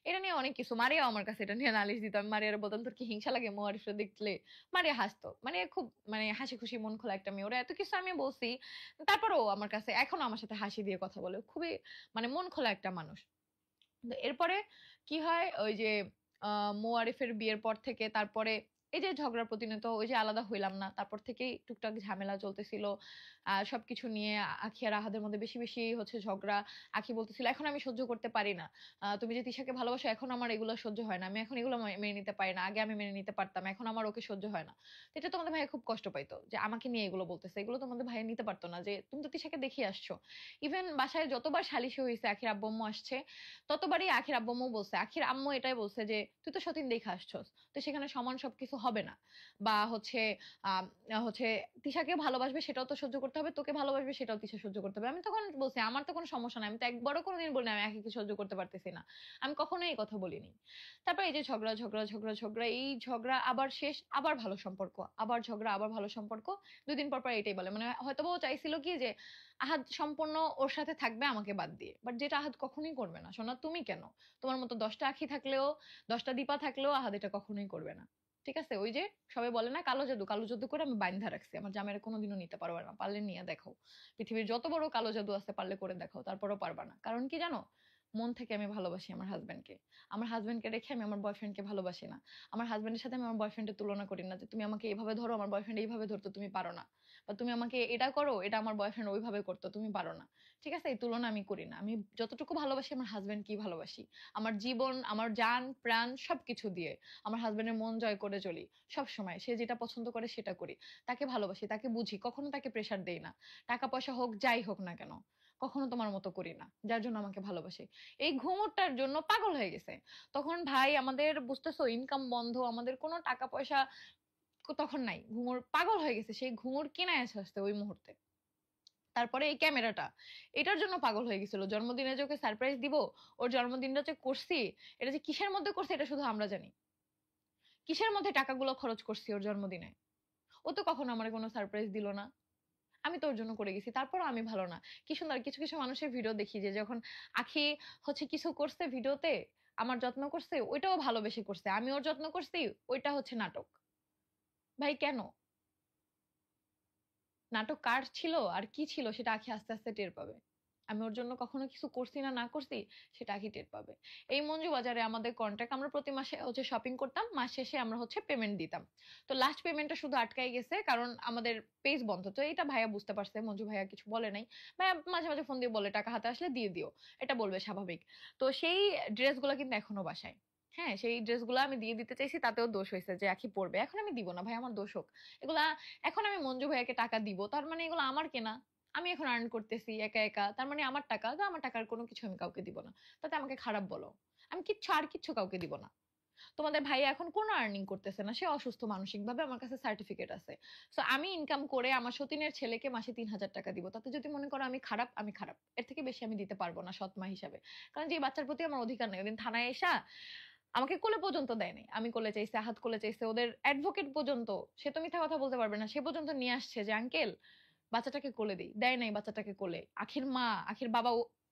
এটা নিয়ে অনেক কিছু, মারিয়াও আমার কাছে এটা নিয়ে নালিশ দিত। আমি মারিয়ার বলতাম তোর কি হিংসা লাগে মোয়ারিফরে দেখলে? মারিয়া হাসতো, মানে খুব মানে হাসি খুশি মন খোলা একটা মেয়ে, ওরা এত কিছু আমি বলছি, তারপরেও আমার কাছে এখনো আমার সাথে হাসি দিয়ে কথা বলে, খুবই মানে মন খোলা একটা মানুষ। তো এরপরে কি হয়, ওই যে মোয়ারিফের বিয়ের পর থেকে তারপরে এই যে ঝগড়া প্রতিনিয়ত, ওই যে আলাদা হইলাম না, তারপর থেকেই টুকটাক ঝামেলা চলতেছিল। সবকিছু নিয়ে আখি আর আহাদের মধ্যে বেশি বেশি হচ্ছে ঝগড়া। আখি বলতেছিল এখন আমি সহ্য করতে পারি না, তুমি যে তিশাকে ভালোবাসো এখন আমার এগুলো সহ্য হয় না, আমি এখন এগুলো মেনে নিতে পারি না, আগে আমি মেনে নিতে পারতাম, এখন আমার ওকে সহ্য হয় না। তো এটা তোমাদের ভাইয়া খুব কষ্ট পাইতো যে আমাকে নিয়ে এগুলো বলতেছে, এগুলো তোমাদের ভাইয়া নিতে পারতো না, যে তুমি তো তিশাকে দেখিয়ে আসছো। ইভেন বাসায় যতবার সালিশি হয়েছে, আখির আব্বু আম্মু আসছে, ততবারই আখির আব্বু আম্মু বলছে, আখির আম্মু এটাই বলছে যে তুই তো সতীন দেখে আসছস, তো সেখানে সমান সবকিছু হবে না, বা হচ্ছে আহ হচ্ছে তিশাকে ভালোবাসবে সেটাও তো সহ্য করতে হবে, তোকে ভালোবাসবে সেটাও তিশা সহ্য করতে হবে। আমি তখন বলছি আমার তো কোনো সমস্যা নাই, আমি তো একবারও কোনোদিন বলি না আমি একে সহ্য করতে পারতেছি না, আমি কখনোই এই কথা বলিনি। তারপর এই যে ঝগড়া ঝগড়া ঝগড়া ঝগড়া, এই ঝগড়া আবার শেষ, আবার ভালো সম্পর্ক, আবার ঝগড়া, আবার ভালো সম্পর্ক। 2 দিন পর পর এটাই বলে, মানে হয়তো ও চাইছিল কি যে আহাদ সম্পূর্ণ ওর সাথে থাকবে আমাকে বাদ দিয়ে, বাট যেটা আহাদ কখনোই করবে না। শোনা তুমি কেন, তোমার মতো 10টা আখি থাকলেও, 10টা দীপা থাকলেও আহাদ এটা কখনোই করবে না। ঠিক আছে? ওই যে সবাই বলে না কালো জাদু করে আমি বাইন্ধা রাখছি। আমার জামাইরে কোনোদিনও নিতে পারবা না। পারলে নিয়ে দেখাও। পৃথিবীর যত বড় কালো জাদু আছে পারলে করে দেখাও। তারপরেও পারবা না। কারণ কি জানো? মন থেকে আমি ভালোবাসি আমার হাসব্যান্ডকে। আমার হাসব্যান্ডকে রেখে আমি আমার বয়ফ্রেন্ডকে ভালোবাসি না। আমার হাসব্যান্ডের সাথে আমি আমার বয়ফ্রেন্ডের তুলনা করি না যে তুমি আমাকে এভাবে ধরো, আমার বয়ফ্রেন্ড এইভাবে ধরতো, তুমি পারো না। বা তুমি আমাকে এটা করো, এটা আমার বয়ফ্রেন্ড ওইভাবে করতো, তুমি পারো না। ঠিক আছে? এই তুলনা আমি করি না। আমি যতটুকু ভালোবাসি আমার হাসব্যান্ডকেই ভালোবাসি। আমার জীবন, আমার জান, প্রাণ সবকিছু দিয়ে আমার হাসব্যান্ডের মন জয় করে চলি সবসময়। সে যেটা পছন্দ করে সেটা করি। তাকে ভালোবাসি, তাকে বুঝি, কখনো তাকে প্রেশার দেই না। টাকা পয়সা হোক, যাই হোক না কেন, কখনো তোমার মতো করি না, যার জন্য আমাকে ভালোবাসে। এই ঘুমোরটার জন্য পাগল হয়ে গেছে। তখন ভাই আমাদের বুঝতেছো ইনকাম বন্ধ, আমাদের কোনো টাকা পয়সা তখন নাই। ঘুমোর পাগল হয়ে গেছে, সেই ঘুমোর কিনে এসে আসতে ওই মুহূর্তে। তারপরে এই ক্যামেরাটা, এটার জন্য পাগল হয়ে গেছিল। জন্মদিনে যে ওকে সারপ্রাইজ দিব, ওর জন্মদিনটা যে করছি, এটা যে কিসের মধ্যে করছি এটা শুধু আমরা জানি। কিসের মধ্যে টাকাগুলো খরচ করছি ওর জন্মদিনে। ও তো কখনো আমার কোনো সারপ্রাইজ দিল না। আমি তো ওর জন্য করে গেছি, তারপরও আমি ভালো না। কি সুন্দর কিছু কিছু মানুষের ভিডিও দেখি যে যখন আখি হচ্ছে কিছু করছে ভিডিওতে, আমার যত্ন করছে ওইটাও ভালোবেসে করছে, আমি ওর যত্ন করছি ওইটা হচ্ছে নাটক। ভাই কেন? নাটক কার ছিল আর কি ছিল সেটা আখি আস্তে আস্তে টের পাবে। আমি ওর জন্য কখনো কিছু করছি না না করছি সেটা আখি টের পাবে। এই মঞ্জু বাজারে আমাদের কন্ট্রাক্ট, আমরা প্রতি মাসে হচ্ছে শপিং করতাম, মাস শেষে আমরা হচ্ছে পেমেন্ট দিতাম। তো লাস্ট পেমেন্টটা শুধু আটকাই গেছে কারণ আমাদের পেজ বন্ধ। তো এটা ভাইয়া বুঝতে পারছে, মঞ্জু ভাইয়া কিছু বলে নাই। ভাইয়া মাঝে মাঝে ফোন দিয়ে বলে টাকা হাতে আসলে দিয়ে দিও, এটা বলবে স্বাভাবিক। তো সেই ড্রেসগুলো কিন্তু এখনো বাসায়। হ্যাঁ, সেই ড্রেসগুলো আমি দিয়ে দিতে চাইছি, তাতেও দোষ হয়েছে যে আখি পড়বে, এখন আমি দিব না ভাই, আমার দোষ হোক। এগুলা এখন আমি মঞ্জু ভাইয়াকে টাকা দিব, তার মানে এগুলো আমার কেনা। আমি এখন আর্ন করতেছি একা একা, তার মানে আমার টাকা, তো আমার টাকার কোনো কিছু আমি কাউকে দিব না। তাতে আমাকে খারাপ বলো, আমি কিচ্ছু আর কিচ্ছু কাউকে দিব না। তোমাদের ভাই এখন কোনো আর্নিং করতেছে না, সে অসুস্থ মানসিক ভাবে, আমার কাছে সার্টিফিকেট আছে। তো আমি ইনকাম করে আমার সতীনের ছেলেকে মাসে 3,000 টাকা দিব, তাতে যদি মনে করো আমি খারাপ, আমি খারাপ, এর থেকে বেশি আমি দিতে পারবো না সৎ মা হিসাবে। কারণ যে বাচ্চার প্রতি আমার অধিকার নেই, ওদিন থানায় এসা আমাকে কোলে পর্যন্ত দেয় নাই। আমি কোলে চাইছে, হাত কোলে চাইছে, ওদের অ্যাডভোকেট পর্যন্ত, সে তো মিথ্যা কথা বলতে পারবে না, সে পর্যন্ত নিয়ে আসছে যে আঙ্কেল বাচ্চাটাকে কোলে দিই, দেয় নাই বাচ্চাটাকে কোলে। আখির মা, আখির বাবা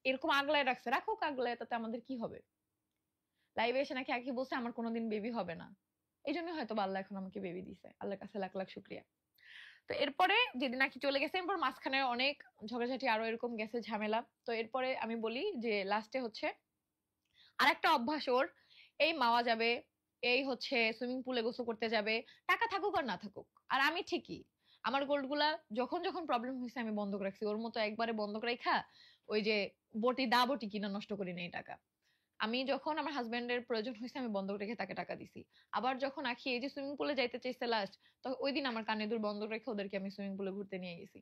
এরকম আগলায় রাখছে, রাখুক আগলায়, তাতে আমাদের কি হবে? লাইভে এসে নাকি আখি বলছে আমার কোনোদিন বেবি হবে না। এই জন্য হয়তো আল্লাহ এখন আমাকে বেবি দিছে, আল্লাহর কাছে লাখ লাখ শুক্রিয়া। তো এরপরে যেদিন নাকি চলে গেছে, এরপর মাঝখানে অনেক ঝগড়াঝাটি আরো এরকম গেছে ঝামেলা। তো এরপরে আমি বলি যে লাস্টে হচ্ছে আরেকটা অভ্যাস ওর, এই মাওয়া যাবে, এই হচ্ছে সুইমিং পুলে গোসল করতে যাবে, টাকা থাকুক আর না থাকুক। আর আমি ঠিকই আমার গোল্ড গুলা যখন যখন প্রবলেম হয়েছে আমি বন্ধক রাখছি, ওর মতো একবারে বন্ধক রাখা ওই যে বটি কিনা নষ্ট করি নাই টাকা। আমি যখন আমার হাজবেন্ডের প্রয়োজন হয়েছে আমি বন্ধক রেখে তাকে টাকা দিছি। আবার যখন আখি এই যে সুইমিং পুলে যাইতে চাইছে লাস্ট, তো ওই দিন আমার কানে দুল বন্ধক রেখে ওদেরকে আমি সুইমিং পুলে ঘুরতে নিয়ে গেছি।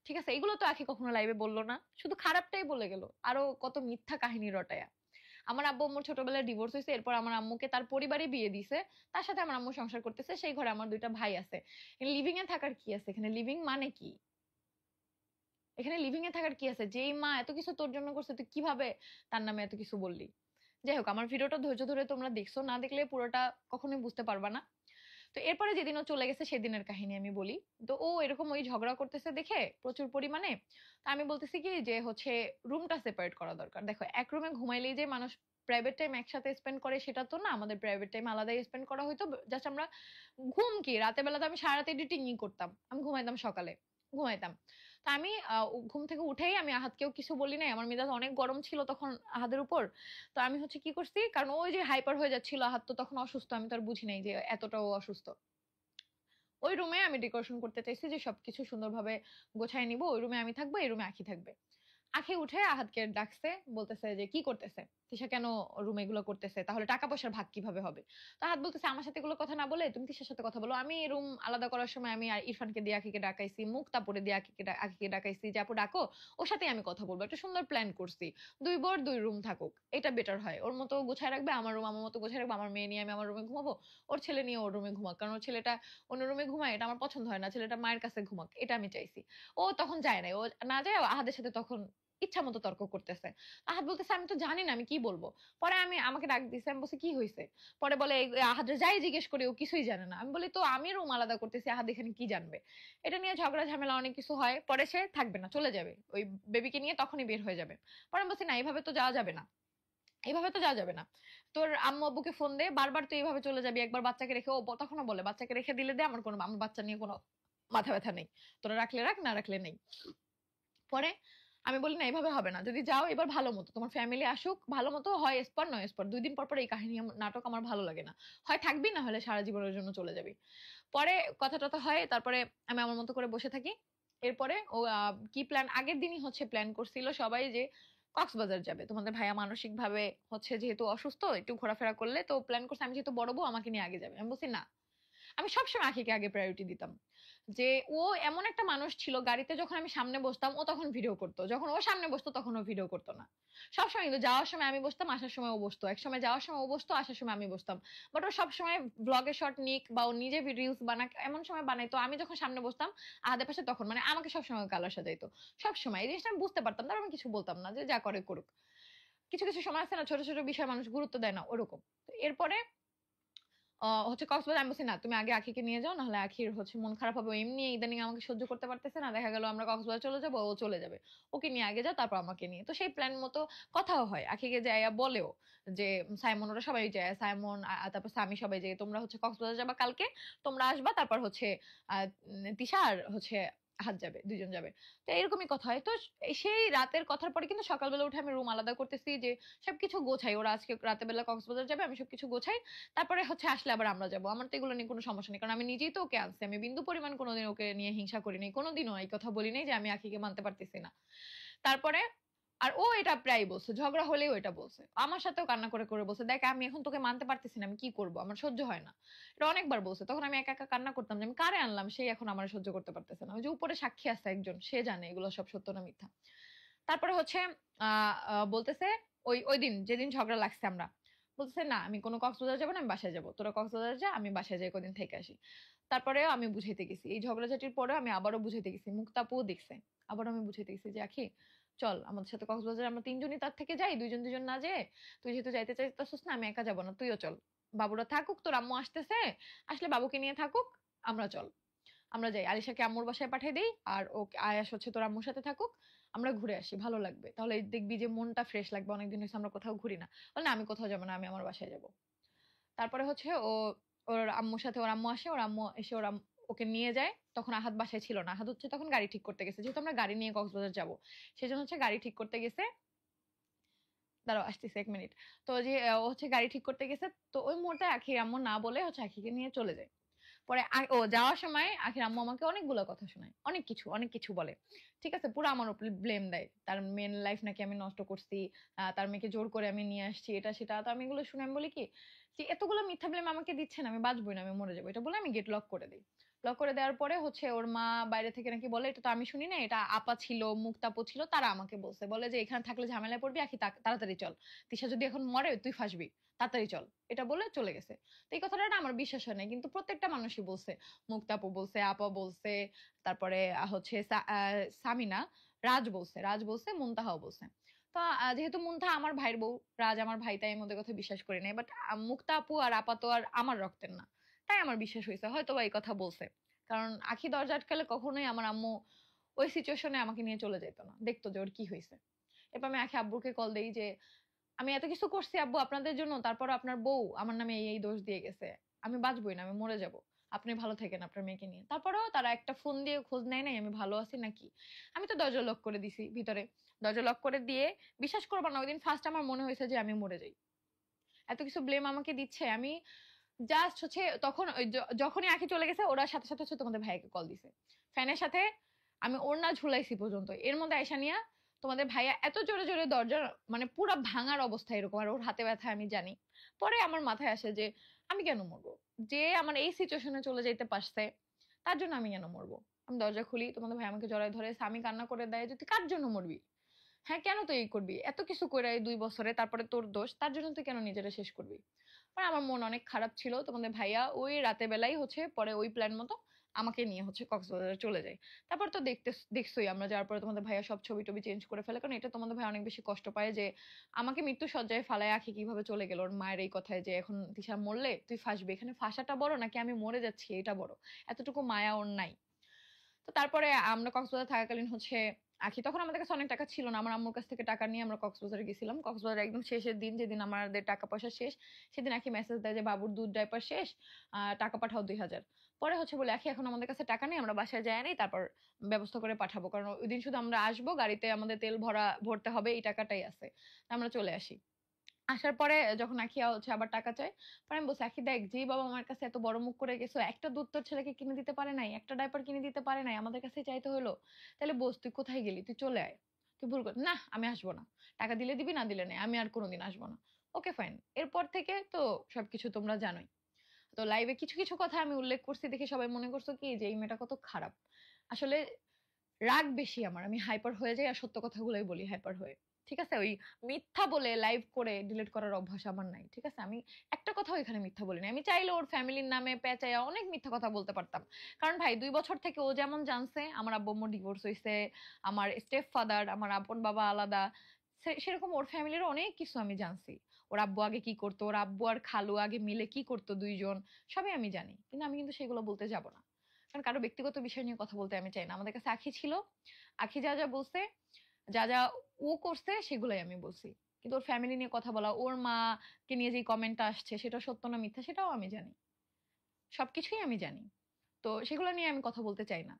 ঠিক আছে, এগুলো তো আখি কখনো লাইভে বললো না, শুধু খারাপটাই বলে গেল, আরো কত মিথ্যা কাহিনী রটায়া। আমার আব্বু আম্মুর ছোটবেলায় ডিভোর্স হয়েছে, এরপর আমার আম্মুকে তার পরিবারে বিয়ে দিছে, তার সাথে আমার আম্মু সংসার করতেছে, সেই ঘরে আমার দুইটা ভাই আছে। লিভিং এ থাকার কি আছে এখানে? লিভিং মানে কি? এখানে লিভিং এ থাকার কি আছে? যেই মা এত কিছু তোর জন্য করছে, তুই কিভাবে তার নামে এত কিছু বললি? যাই হোক, আমার ভিডিওটা ধৈর্য ধরে তোমরা দেখছো, না দেখলে পুরোটা কখনোই বুঝতে পারবা না। তো এরপরে যেদিন ও চলে গেছে সেদিনের কাহিনী আমি বলি। তো ও এরকম ওই ঝগড়া করতেছে দেখে প্রচুর পরিমাণে, তো আমি বলতেছি কি যে হচ্ছে রুমটা সেপারেট করা দরকার। দেখো, এক রুমে ঘুমাইলেই যে মানুষ প্রাইভেট টাইম একসাথে স্পেন্ড করে সেটা তো না, আমাদের প্রাইভেট টাইম আলাদাই স্পেন্ড করা হয়তো। জাস্ট আমরা ঘুম কি, রাতের বেলা তো আমি সারা রাত এডিটিংই করতাম, আমি ঘুমাইতাম সকালে, ঘুমাইতাম। তো আমি ঘুম থেকে উঠেই আমি আহাদকেও কিছু বলি নাই, আমার মেজাজ অনেক গরম ছিল তখন আহাদের উপর। তো আমি হচ্ছে কি করছি, কারণ ওই যে হাইপার হয়ে যাচ্ছিল, আহাদ তো তখন অসুস্থ, আমি তো আর বুঝি নাই যে এতটাও অসুস্থ। ওই রুমে আমি ডেকোরেশন করতে চাইছি যে সবকিছু সুন্দরভাবে গোছায় নিব, ওই রুমে আমি থাকবো, এই রুমে আখি থাকবে। আখি উঠে আহাদকে ডাকছে, বলতেছে যে কি করতেছে তিশা, কেন রুমে এগুলো করতেছে, তাহলে টাকা পয়সার ভাগ কিভাবে হবে? তো আহাদ বলতেছে আমার সাথে এগুলো কথা না বলে তুমি তিশার সাথে কথা বলো। আমি রুম আলাদা করার সময় আমি আর ইরফানকে দিয়ে আখিকে ডাকাইছি, মুক্তাপুরে দিয়ে আখিকে ডাকাইছি যে আপু ডাকো, ওর সাথে আমি কথা বলবো, একটা সুন্দর প্ল্যান করছি। দুই বর দুই রুম থাকুক, এটা বেটার হয়। ওর মতো গোছায় রাখবে, আমার রুম আমার মতো গোছায় রাখবো, আমার মেয়ে নিয়ে আমি আমার রুমে ঘুমাবো, ওর ছেলে নিয়ে ওর রুমে ঘুমাক, কারণ ওর ছেলেটা অন্য রুমে ঘুমায়, এটা আমার পছন্দ হয় না, ছেলেটা মায়ের কাছে ঘুমাক, এটা আমি চাইছি। ও তখন যায় নাই, ও না যায় আহাদের সাথে তখন ইচ্ছা মতো তর্ক করতেছে। আহাদ বলতেছে আমি তো জানি না আমি কি বলবো। পরে আমি আমাকে ডাক দিছে, আমি বলছি কি হয়েছে? পরে বলে আহাদ যাই জিজ্ঞেস করি ও কিছুই জানে না। আমি বলি তো আমি রুম আলাদা করতেছি, আহাদ এখানে কি জানবে? এটা নিয়ে ঝগড়া ঝামেলা অনেক কিছু হয়, পরে সে থাকবে না, চলে যাবে ওই বেবিকে নিয়ে, তখনই বের হয়ে যাবে। পরে আমি বলছি না, এইভাবে তো যাওয়া যাবে না, এইভাবে তো যাওয়া যাবে না। তোর আম্মু আব্বুকে ফোন দে, বারবার তুই এইভাবে চলে যাবি, একবার বাচ্চাকে রেখে, ও তখনও বলে বাচ্চাকে রেখে দিলে দে, আমার বাচ্চা নিয়ে কোনো মাথা ব্যথা নেই, তোরা রাখলে রাখ, না রাখলে নেই। পরে আমি বলি না, এভাবে হবে না, যদি যাও এবার ভালো মতো, তোমার ফ্যামিলি আসুক ভালো মতো, হয় এসপার নয় এসপার, 2 দিন পর পর এই কাহিনী নাটক আমার ভালো লাগে না, হয় থাকবি না হলে সারা জীবনের জন্য চলে যাবি। পরে কথা টথা হয়, তারপরে আমি আমার মতো করে বসে থাকি। এরপরে ও কি প্ল্যান, আগের দিনই হচ্ছে প্ল্যান করছিল সবাই যে কক্সবাজার যাবে, তোমাদের ভাইয়া মানসিক ভাবে হচ্ছে যেহেতু অসুস্থ, একটু ঘোরাফেরা করলে, তো প্ল্যান করছে আমি যেহেতু বড় বউ আমাকে নিয়ে আগে যাবে। আমি বলছি না, আমি সবসময় আখিকে আগে প্রায়োরিটি দিতাম। যে ও এমন একটা মানুষ ছিল, গাড়িতে যখন আমি সামনে বসতাম ও তখন ভিডিও করতো, যখন ও সামনে বসতো তখন ও ভিডিও করতো না। সবসময় কিন্তু যাওয়ার সময় আমি বসতাম, আসার সময় ও বসতো, এক সময় যাওয়ার সময় ও বসতো, আসার সময় আমি বসতাম। বাট ও সবসময় ব্লগের শর্ট নিক বা ও নিজে রিলস বানাক এমন সময় বানাইতো, আমি যখন সামনে বসতাম আহাদের পাশে, তখন মানে আমাকে সবসময় কালার সাজাইতো। সবসময় এই জিনিসটা আমি বুঝতে পারতাম, তার আমি কিছু বলতাম না, যে যা করে করুক। কিছু কিছু সময় আছে না, ছোট ছোট বিষয় মানুষ গুরুত্ব দেয় না, ওরকম। তো এরপরে হচ্ছে কক্সবাজার, আমি বলছি না তুমি আগে আখিকে নিয়ে যাও, নাহলে আখির হচ্ছে মন খারাপ হবে, ও এমনি ইদানিং আমাকে সহ্য করতে পারতেছে না, দেখা গেল আমরা কক্সবাজার চলে যাবো, ও চলে যাবে, ওকে নিয়ে আগে যাও তারপর আমাকে নিয়ে। তো সেই প্ল্যান মতো কথাও হয়, আখিকে যাইয়া বলেও যে সাইমন ওরা সবাই যায়, সাইমন তারপর সামি সবাই যায়, তোমরা হচ্ছে কক্সবাজার যাবা কালকে, তোমরা আসবা, তারপর হচ্ছে তিশা আর হচ্ছে হাত যাবে, 2 জন যাবে। তো এরকমই কথা হয়। তো সেই রাতের কথার পরে কিন্তু সকালবেলা উঠে আমি রুম আলাদা করতেছি, যে সবকিছু গোছাই, ওরা আজকে রাতের বেলা কক্সবাজার যাবে, আমি সবকিছু গোছাই, তারপরে হচ্ছে আসলে আবার আমরা যাবো। আমার তো এগুলো নিয়ে কোনো সমস্যা নেই, কারণ আমি নিজেই তো ওকে আনছি, আমি বিন্দু পরিমাণ কোনোদিন ওকে নিয়ে হিংসা করিনি, কোনোদিনও এই কথা বলি নাই যে আমি আখিকে মানতে পারতেছি না। তারপরে আর ও এটা প্রায় বলছে, ঝগড়া হলেও এটা বলছে, আমার সাথেও কান্না করে করে বলছে, দেখ আমি এখন তোকে মানতে পারতেছি না, আমি কি করব, আমার সহ্য হয় না। এটা অনেকবার বলছে, তখন আমি একা একা কান্না করতাম যে আমি কারে আনলাম, সেই এখন আমার সহ্য করতে পারতেছে না। ওই যে উপরে সাক্ষী আছে একজন, সে জানে এগুলো সব সত্য না মিথ্যা। তারপরে হচ্ছে বলতেছে, ওই ওই দিন যেদিন ঝগড়া লাগছে আমরা, বলতেছে না আমি কোনো কক্সবাজার যাবো না, আমি বাসায় যাবো, তোরা কক্সবাজার যা, আমি বাসায় যাই কদিন থেকে আসি। তারপরে আমি বুঝাইতে গেছি, এই ঝগড়াঝাটির পরে আমি আবারও বুঝাইতে গেছি, মুক্তাপুও দেখছে, আবারও আমি বুঝাইতে গেছি যে আখি চল আমাদের সাথে কক্সবাজার, আমরা 3জনই তার থেকে যাই, 2জন 2জন না যেয়ে, তুই যেহেতু যাইতে চাইতেছিস না, আমি একা যাবো না, তুইও চল, বাবুরা থাকুক, তোর আম্মু আসতেছে, আসলে বাবুকে নিয়ে থাকুক, আমরা চল, আমরা যাই, আলিশাকে আম্মুর বাসায় পাঠিয়ে দিই, আর ওকে আয়াস হচ্ছে তোর আম্মুর সাথে থাকুক, আমরা ঘুরে আসি, ভালো লাগবে, তাহলে দেখবি যে মনটা ফ্রেশ লাগবে, অনেকদিন হয়েছে আমরা কোথাও ঘুরি না। বলে না আমি কোথাও যাবো না, আমি আমার বাসায় যাবো। তারপরে হচ্ছে ওর আম্মুর সাথে ওর আম্মু আসে, ওর আম্মু এসে ওকে নিয়ে যায়, তখন আহাদ বাসায় ছিল না, আহাদ হচ্ছে তখন গাড়ি ঠিক করতে গেছে, যেহেতু আমরা গাড়ি নিয়ে কক্সবাজার যাবো, সেজন্য হচ্ছে গাড়ি ঠিক করতে গেছে। দাঁড়াও আসতেছে 1 মিনিট। তো যে ও হচ্ছে গাড়ি ঠিক করতে গেছে, তো ওই মুহূর্তে আখি আম্মু না বলে হচ্ছে আখিকে নিয়ে চলে যায়। পরে ও যাওয়ার সময় আখির আম্মু আমাকে অনেকগুলো কথা শোনায়, অনেক কিছু অনেক কিছু বলে। ঠিক আছে, পুরো আমার উপর ব্লেম দেয়, তার মেন লাইফ নাকি আমি নষ্ট করছি, তার মেয়েকে জোর করে আমি নিয়ে আসছি, এটা সেটা। তো আমি এগুলো শুনে আমি বলি কি, যে এতগুলো মিথ্যা ব্লেম আমাকে দিচ্ছেন, আমি বাঁচবই না, আমি মরে যাবো, এটা বলে আমি গেট লক করে দিই। লক করে দেওয়ার পরে হচ্ছে ওর মা বাইরে থেকে নাকি বলে, এটা তো আমি শুনি না, এটা আপা ছিল, মুক্তাপু ছিল, তারা আমাকে বলছে, বলে যে এখানে থাকলে ঝামেলায় পড়বি, আখি তাড়াতাড়ি চল, তিশা যদি এখন মরে তুই ফাঁসবি, তাড়াতাড়ি চল, এটা বলে চলে গেছে। তো এই কথাটা না আমার বিশ্বাস হয় না, কিন্তু প্রত্যেকটা মানুষই বলছে, মুক্তাপু বলছে, আপা বলছে, তারপরে হচ্ছে সামিনা, রাজ বলছে, মুনতাহাও বলছে। তো যেহেতু মুনতাহা আমার ভাইয়ের বউ, রাজ আমার ভাই, তাই আমি ওদের কথা বিশ্বাস করি নাই। বাট মুক্তা আপু আর আপা তো আর আমার রক্তের না, তাই আমার বিশ্বাস হয়েছে হয়তো বা এই কথা বলছে। কারণ আখি দরজা আটকালে কখনোই আমার আম্মু ওই সিচুয়েশনে আমাকে নিয়ে চলে যেত না, দেখতো যে ওর কি হয়েছে। এরপর আমি আখি আব্বুকে কল দেই যে আমি এত কিছু করছি আব্বু আপনাদের জন্য, তারপর আপনার বউ আমার নামে এই এই দোষ দিয়ে গেছে, আমি বাঁচবই না, আমি মরে যাব, আপনি ভালো থাকেন আপনার মেয়েকে নিয়ে। তারপরেও তারা একটা ফোন দিয়ে খোঁজ নেয় নাই আমি ভালো আছি নাকি। আমি তো দরজা লক করে দিছি ভিতরে, দরজা লক করে দিয়ে, বিশ্বাস করবো না, ওই দিন ফার্স্ট আমার মনে হয়েছে যে আমি মরে যাই, এত কিছু ব্লেম আমাকে দিচ্ছে। আমি জাস্ট হচ্ছে তখন যখনই আঁখি চলে গেছে, ওরা সাথে সাথে হচ্ছে তোমাদের ভাইয়াকে কল দিছে, ফ্যানের সাথে আমি ওড়না ঝুলাইছি পর্যন্ত, এর মধ্যে আয়সা নিয়া তোমাদের ভাইয়া এত জোরে জোরে দরজা, মানে পুরা ভাঙার অবস্থা এরকম, আর ওর হাতে ব্যথা আমি জানি। পরে আমার মাথায় আসে যে আমি কেন মরবো, যে আমার এই সিচুয়েশনে চলে যেতে পারছে, তার জন্য আমি কেন মরবো। আমি দরজা খুলি, তোমাদের ভাই আমাকে জড়ায় ধরে, স্বামী কান্না করে দেয় যে তুই কার জন্য মরবি, হ্যাঁ কেন তুই এই করবি, এত কিছু করে এই 2 বছরে, তারপরে তোর দোষ, তার জন্য তুই কেন নিজেরা শেষ করবি। পরে আমার মন অনেক খারাপ ছিল, তোমাদের ভাইয়া ওই রাতে বেলাই হচ্ছে পরে ওই প্ল্যান মতো আমাকে নিয়ে হচ্ছে কক্সবাজারে চলে যায়। তারপর তো দেখছোই আমরা যাওয়ার পরে তোমাদের ভাইয়া সব ছবি টবি চেঞ্জ করে ফেলে, কারণ এটা তোমাদের ভাই অনেক বেশি কষ্ট পায় যে আমাকে মৃত্যু সজ্জায় ফালায় আখি কিভাবে চলে গেল, ওর মায়ের এই কথায় যে এখন তিশা মরলে তুই ফাঁসবি, এখানে ফাঁসাটা বড় নাকি আমি মরে যাচ্ছি এটা বড়, এতটুকু মায়া ওর নাই। তো তারপরে আমরা কক্সবাজার থাকাকালীন হচ্ছে আখি তখন আমাদের কাছে অনেক টাকা ছিল না। আমার আম্মুর কাছ থেকে টাকা নিয়ে আমরা কক্সবাজারে গেছিলাম। কক্সবাজারে একদম শেষের দিন, যেদিন আমাদের টাকা পয়সা শেষ, সেদিন আখি মেসেজ দেয় যে বাবুর দুধ ডাইপার শেষ, টাকা পাঠাও 2000। পরে হচ্ছে বলে আখি এখন আমাদের কাছে টাকা নেই, আমরা বাসায় যাই নাই, তারপর ব্যবস্থা করে পাঠাবো, কারণ ওই দিন শুধু আমরা আসবো, গাড়িতে আমাদের তেল ভরতে হবে, এই টাকাটাই আছে। আমরা চলে আসি। আসার পরে যখন আখিয়া হচ্ছে আবার টাকা চায়, পরে আমি বলছি আখি দেখ, যে বাবা আমার কাছে এত বড় মুখ করে গেছো, একটা দুধ তোর ছেলেকে কিনে দিতে পারে নাই, একটা ডাইপার কিনে দিতে পারে নাই, আমাদের কাছে চাইতে হলো? তাহলে বস, তুই কোথায় গেলি, তুই চলে আয়, তুই ভুল কর না, আমি আসবো না, টাকা দিলে দিবি, না দিলে নেই, আমি আর কোনোদিন আসবো না। Okay fine. এরপর থেকে তো সবকিছু তোমরা জানোই। তো লাইভে কিছু কিছু কথা আমি উল্লেখ করছি দেখে সবাই মনে করছো কি যে এই মেয়েটা কত খারাপ। আসলে রাগ বেশি আমার, আমি হাইপার হয়ে যাই আর সত্য কথাগুলোই বলি হাইপার হয়ে। ঠিক আছে, ওই মিথ্যা বলে লাইভ করে ডিলিট করার অভ্যাস আমার নাই। ঠিক আছে, আমি একটা কথাও এখানে মিথ্যা বলি না। আমি চাইলে ওর ফ্যামিলির নামে পেঁচাইয়া অনেক মিথ্যা কথা বলতে পারতাম, কারণ ভাই 2 বছর থেকে ও যেমন জানছে আমার আব্বু আম্মু ডিভোর্স হয়েছে, আমার স্টেপ ফাদার, আমার আপন বাবা আলাদা, সেরকম ওর ফ্যামিলির অনেক কিছু আমি জানছি। ওর আব্বু আগে কি করতো, ওর আব্বু আর খালু আগে মিলে কি করতো দুইজন, সবই আমি জানি। কিন্তু আমি কিন্তু সেগুলো বলতে যাব না, কারণ কারো ব্যক্তিগত বিষয় নিয়ে কথা বলতে আমি চাই না। আমাদের কাছে আখি ছিল, আখি যা যা বলছে, যা যা ও করছে সেগুলাই আমি বলছি। কিন্তু ওর ফ্যামিলি নিয়ে কথা বলা, ওর মাকে নিয়ে যে কমেন্টটা আসছে সেটা সত্য না মিথ্যা সেটাও আমি জানি, সবকিছুই আমি জানি। তো সেগুলো নিয়ে আমি কথা বলতে চাই না,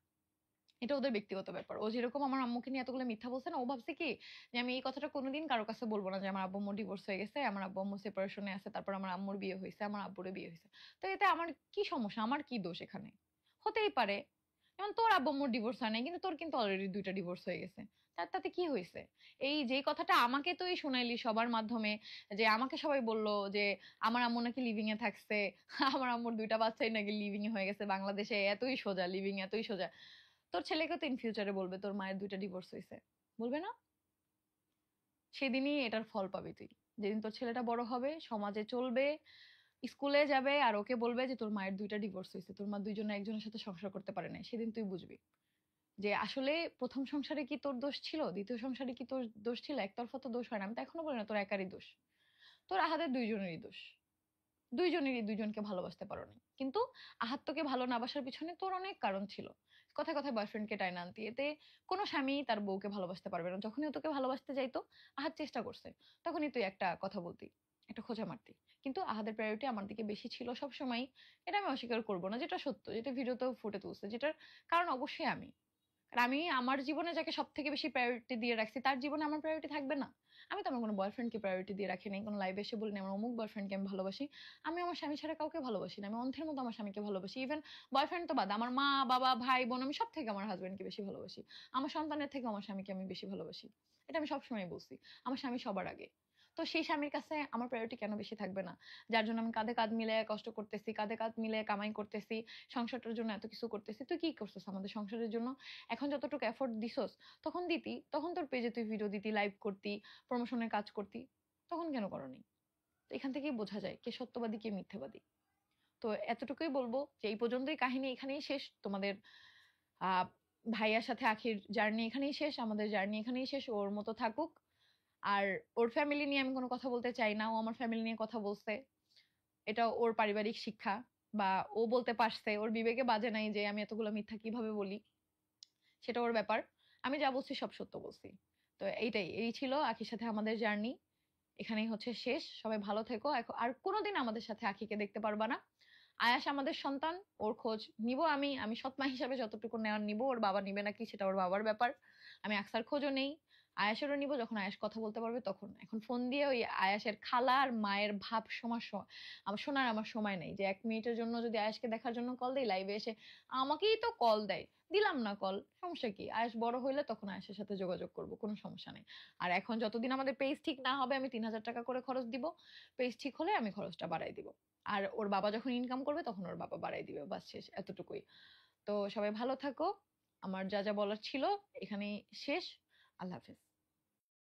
এটা ওদের ব্যক্তিগত ব্যাপার। ও যেরকম আমার আম্মুকে নিয়ে এতগুলো মিথ্যা বলছে না, ও ভাবছে কি যে আমি এই কথাটা কোনোদিন কারো কাছে বলবো না যে আমার আব্বু আম্মু ডিভোর্স হয়ে গেছে, আমার আব্বু আম্মু সেপারেশনে আছে, তারপর আমার আম্মুর বিয়ে হয়েছে, আমার আব্বুরও বিয়ে হয়েছে। তো এতে আমার কি সমস্যা, আমার কি দোষ এখানে? হতেই পারে। যেমন তোর আব্বু আম্মুর ডিভোর্স হয় নাই, কিন্তু তোর কিন্তু অলরেডি 2টা ডিভোর্স হয়ে গেছে। তাতে কি হয়েছে? এই যে কথাটা আমাকে তুই শুনাইলি সবার মাধ্যমে, যে আমাকে সবাই বলল যে আমার আম্মু নাকি লিভিং এ থাকছে, আমার আম্মুর 2টা বাচ্চাই নাকি লিভিং এ হয়ে গেছে, বাংলাদেশে এতই সোজা, লিভিং এতই সোজা। তোর ছেলেকে তো ইন ফিউচারে বলবে তোর মায়ের 2টা ডিভোর্স হয়েছে, বলবে না? সেদিনই এটার ফল পাবি তুই। যেদিন তোর ছেলেটা বড় হবে, সমাজে চলবে, স্কুলে যাবে, আর ওকে বলবে যে তোর মায়ের 2টা ডিভোর্স হয়েছে, তোর মা দুইজনে একজনের সাথে সংসার করতে পারে না, সেদিন তুই বুঝবি যে আসলে প্রথম সংসারে কি তোর দোষ ছিল, দ্বিতীয় সংসারে কি তোর দোষ ছিল। একতরফা তো দোষ হয় না, আমি তো এখনো বলি না তোর একারই দোষ, তোর আহাদের দুইজনেরই দোষ। দুইজনেরই দুইজনকে ভালোবাসতে পারো নাই, কিন্তু আহাত তোকে ভালো না বাসার পিছনে তোর অনেক কারণ ছিল। কথায় কথায় বয়ফ্রেন্ডকে টাইনা আনতি, এতে কোনো স্বামী তার বউকে ভালোবাসতে পারবে না। যখনই ও তোকে ভালোবাসতে যাইতো, আহাত চেষ্টা করছে, তখনই তুই একটা কথা বলতি, একটা খোঁচা মারতি। কিন্তু আহাদের প্রায়োরিটি আমার দিকে বেশি ছিল সবসময়, এটা আমি অস্বীকার করবো না, যেটা সত্য, যেটা ভিডিওতেও ফুটে তুলছে, যেটার কারণ অবশ্যই আমি। আর আমি আমার জীবনে যাকে সব থেকে বেশি প্রায়োরিটি দিয়ে রাখছি, তার জীবনে আমার প্রায়োরিটি থাকবে না? আমি তো আমার কোনো বয়ফ্রেন্ডকে প্রায়োরিটি দিয়ে রাখি নাই, কোনো লাইভে এসে বলিনি আমার অমুক বয়ফ্রেন্ডকে আমি ভালোবাসি। আমি আমার স্বামী ছাড়া কাউকে ভালোবাসি না, আমি অন্ধের মতো আমার স্বামীকে ভালোবাসি। ইভেন বয়ফ্রেন্ড তো বাদ, আমার মা বাবা ভাই বোন, আমি সব থেকে আমার হাজবেন্ডকে বেশি ভালোবাসি। আমার সন্তানের থেকে আমার স্বামীকে আমি বেশি ভালোবাসি, এটা আমি সবসময় বলছি। আমার স্বামী সবার আগে। তো সেই স্বামীর কাছে আমার প্রায়োরিটি কেন বেশি থাকবে না? যার জন্য আমি কাঁধে কাঁধ মিলে কষ্ট করতেছি, কাঁধে কাঁধ মিলে কামাই করতেছি, সংসারটার জন্য এত কিছু করতেছি। তুই কি করছিস আমাদের সংসারের জন্য? এখন যতটুকু এফোর্ট দিছস, তখন দিতি, তখন তোর পেজে তুই ভিডিও দিতি, লাইভ করতি, প্রমোশনের কাজ করতি, তখন কেন করনি? তো এখান থেকেই বোঝা যায় কে সত্যবাদী কে মিথ্যাবাদী। তো এতটুকুই বলবো যে এই পর্যন্তই, কাহিনী এখানেই শেষ। তোমাদের আহ ভাইয়ার সাথে আখির জার্নি এখানেই শেষ, আমাদের জার্নি এখানেই শেষ। ওর মতো থাকুক। আর ওর ফ্যামিলি নিয়ে আমি কোনো কথা বলতে চাই না, ও আমার ফ্যামিলি নিয়ে কথা বলছে, এটা ওর পারিবারিক শিক্ষা, বা ও বলতে পারছে, ওর বিবেকে বাজে নাই যে আমি এতগুলো মিথ্যা কিভাবে বলি, সেটা ওর ব্যাপার। আমি যা বলছি সব সত্য বলছি। তো এইটাই, এই ছিল আখির সাথে আমাদের জার্নি, এখানেই হচ্ছে শেষ। সবাই ভালো থেকো। আর কোনোদিন আমাদের সাথে আখিকে দেখতে পারবা না। আয়াস আমাদের সন্তান, ওর খোঁজ নিব আমি, আমি সৎমা হিসাবে যতটুকু নেওয়ার নিব। ওর বাবা নিবে নাকি সেটা ওর বাবার ব্যাপার। আমি আকসার খোঁজও নেই, আয়াসেরও নিব যখন আয়াস কথা বলতে পারবে তখন। এখন ফোন দিয়ে ওই আয়াসের খালা আর মায়ের ভাব আমার শোনার আমার সময় নেই, যে 1 মিনিটের জন্য যদি আয়াসকে দেখার জন্য কল দেই লাইভে এসে, আমাকেই তো কল দেয়, দিলাম না কল, সমস্যা কি? আয়াস বড় হইলে তখন আয়াসের সাথে যোগাযোগ করব, কোনো সমস্যা নেই। আর এখন যতদিন আমাদের পেজ ঠিক না হবে, আমি 3000 টাকা করে খরচ দিব, পেজ ঠিক হলে আমি খরচটা বাড়াই দিব। আর ওর বাবা যখন ইনকাম করবে তখন ওর বাবা বাড়াই দিবে, বাস শেষ, এতটুকুই। তো সবাই ভালো থাকো। আমার যা যা বলার ছিল এখানেই শেষ। আল্লাহ হাফেজ।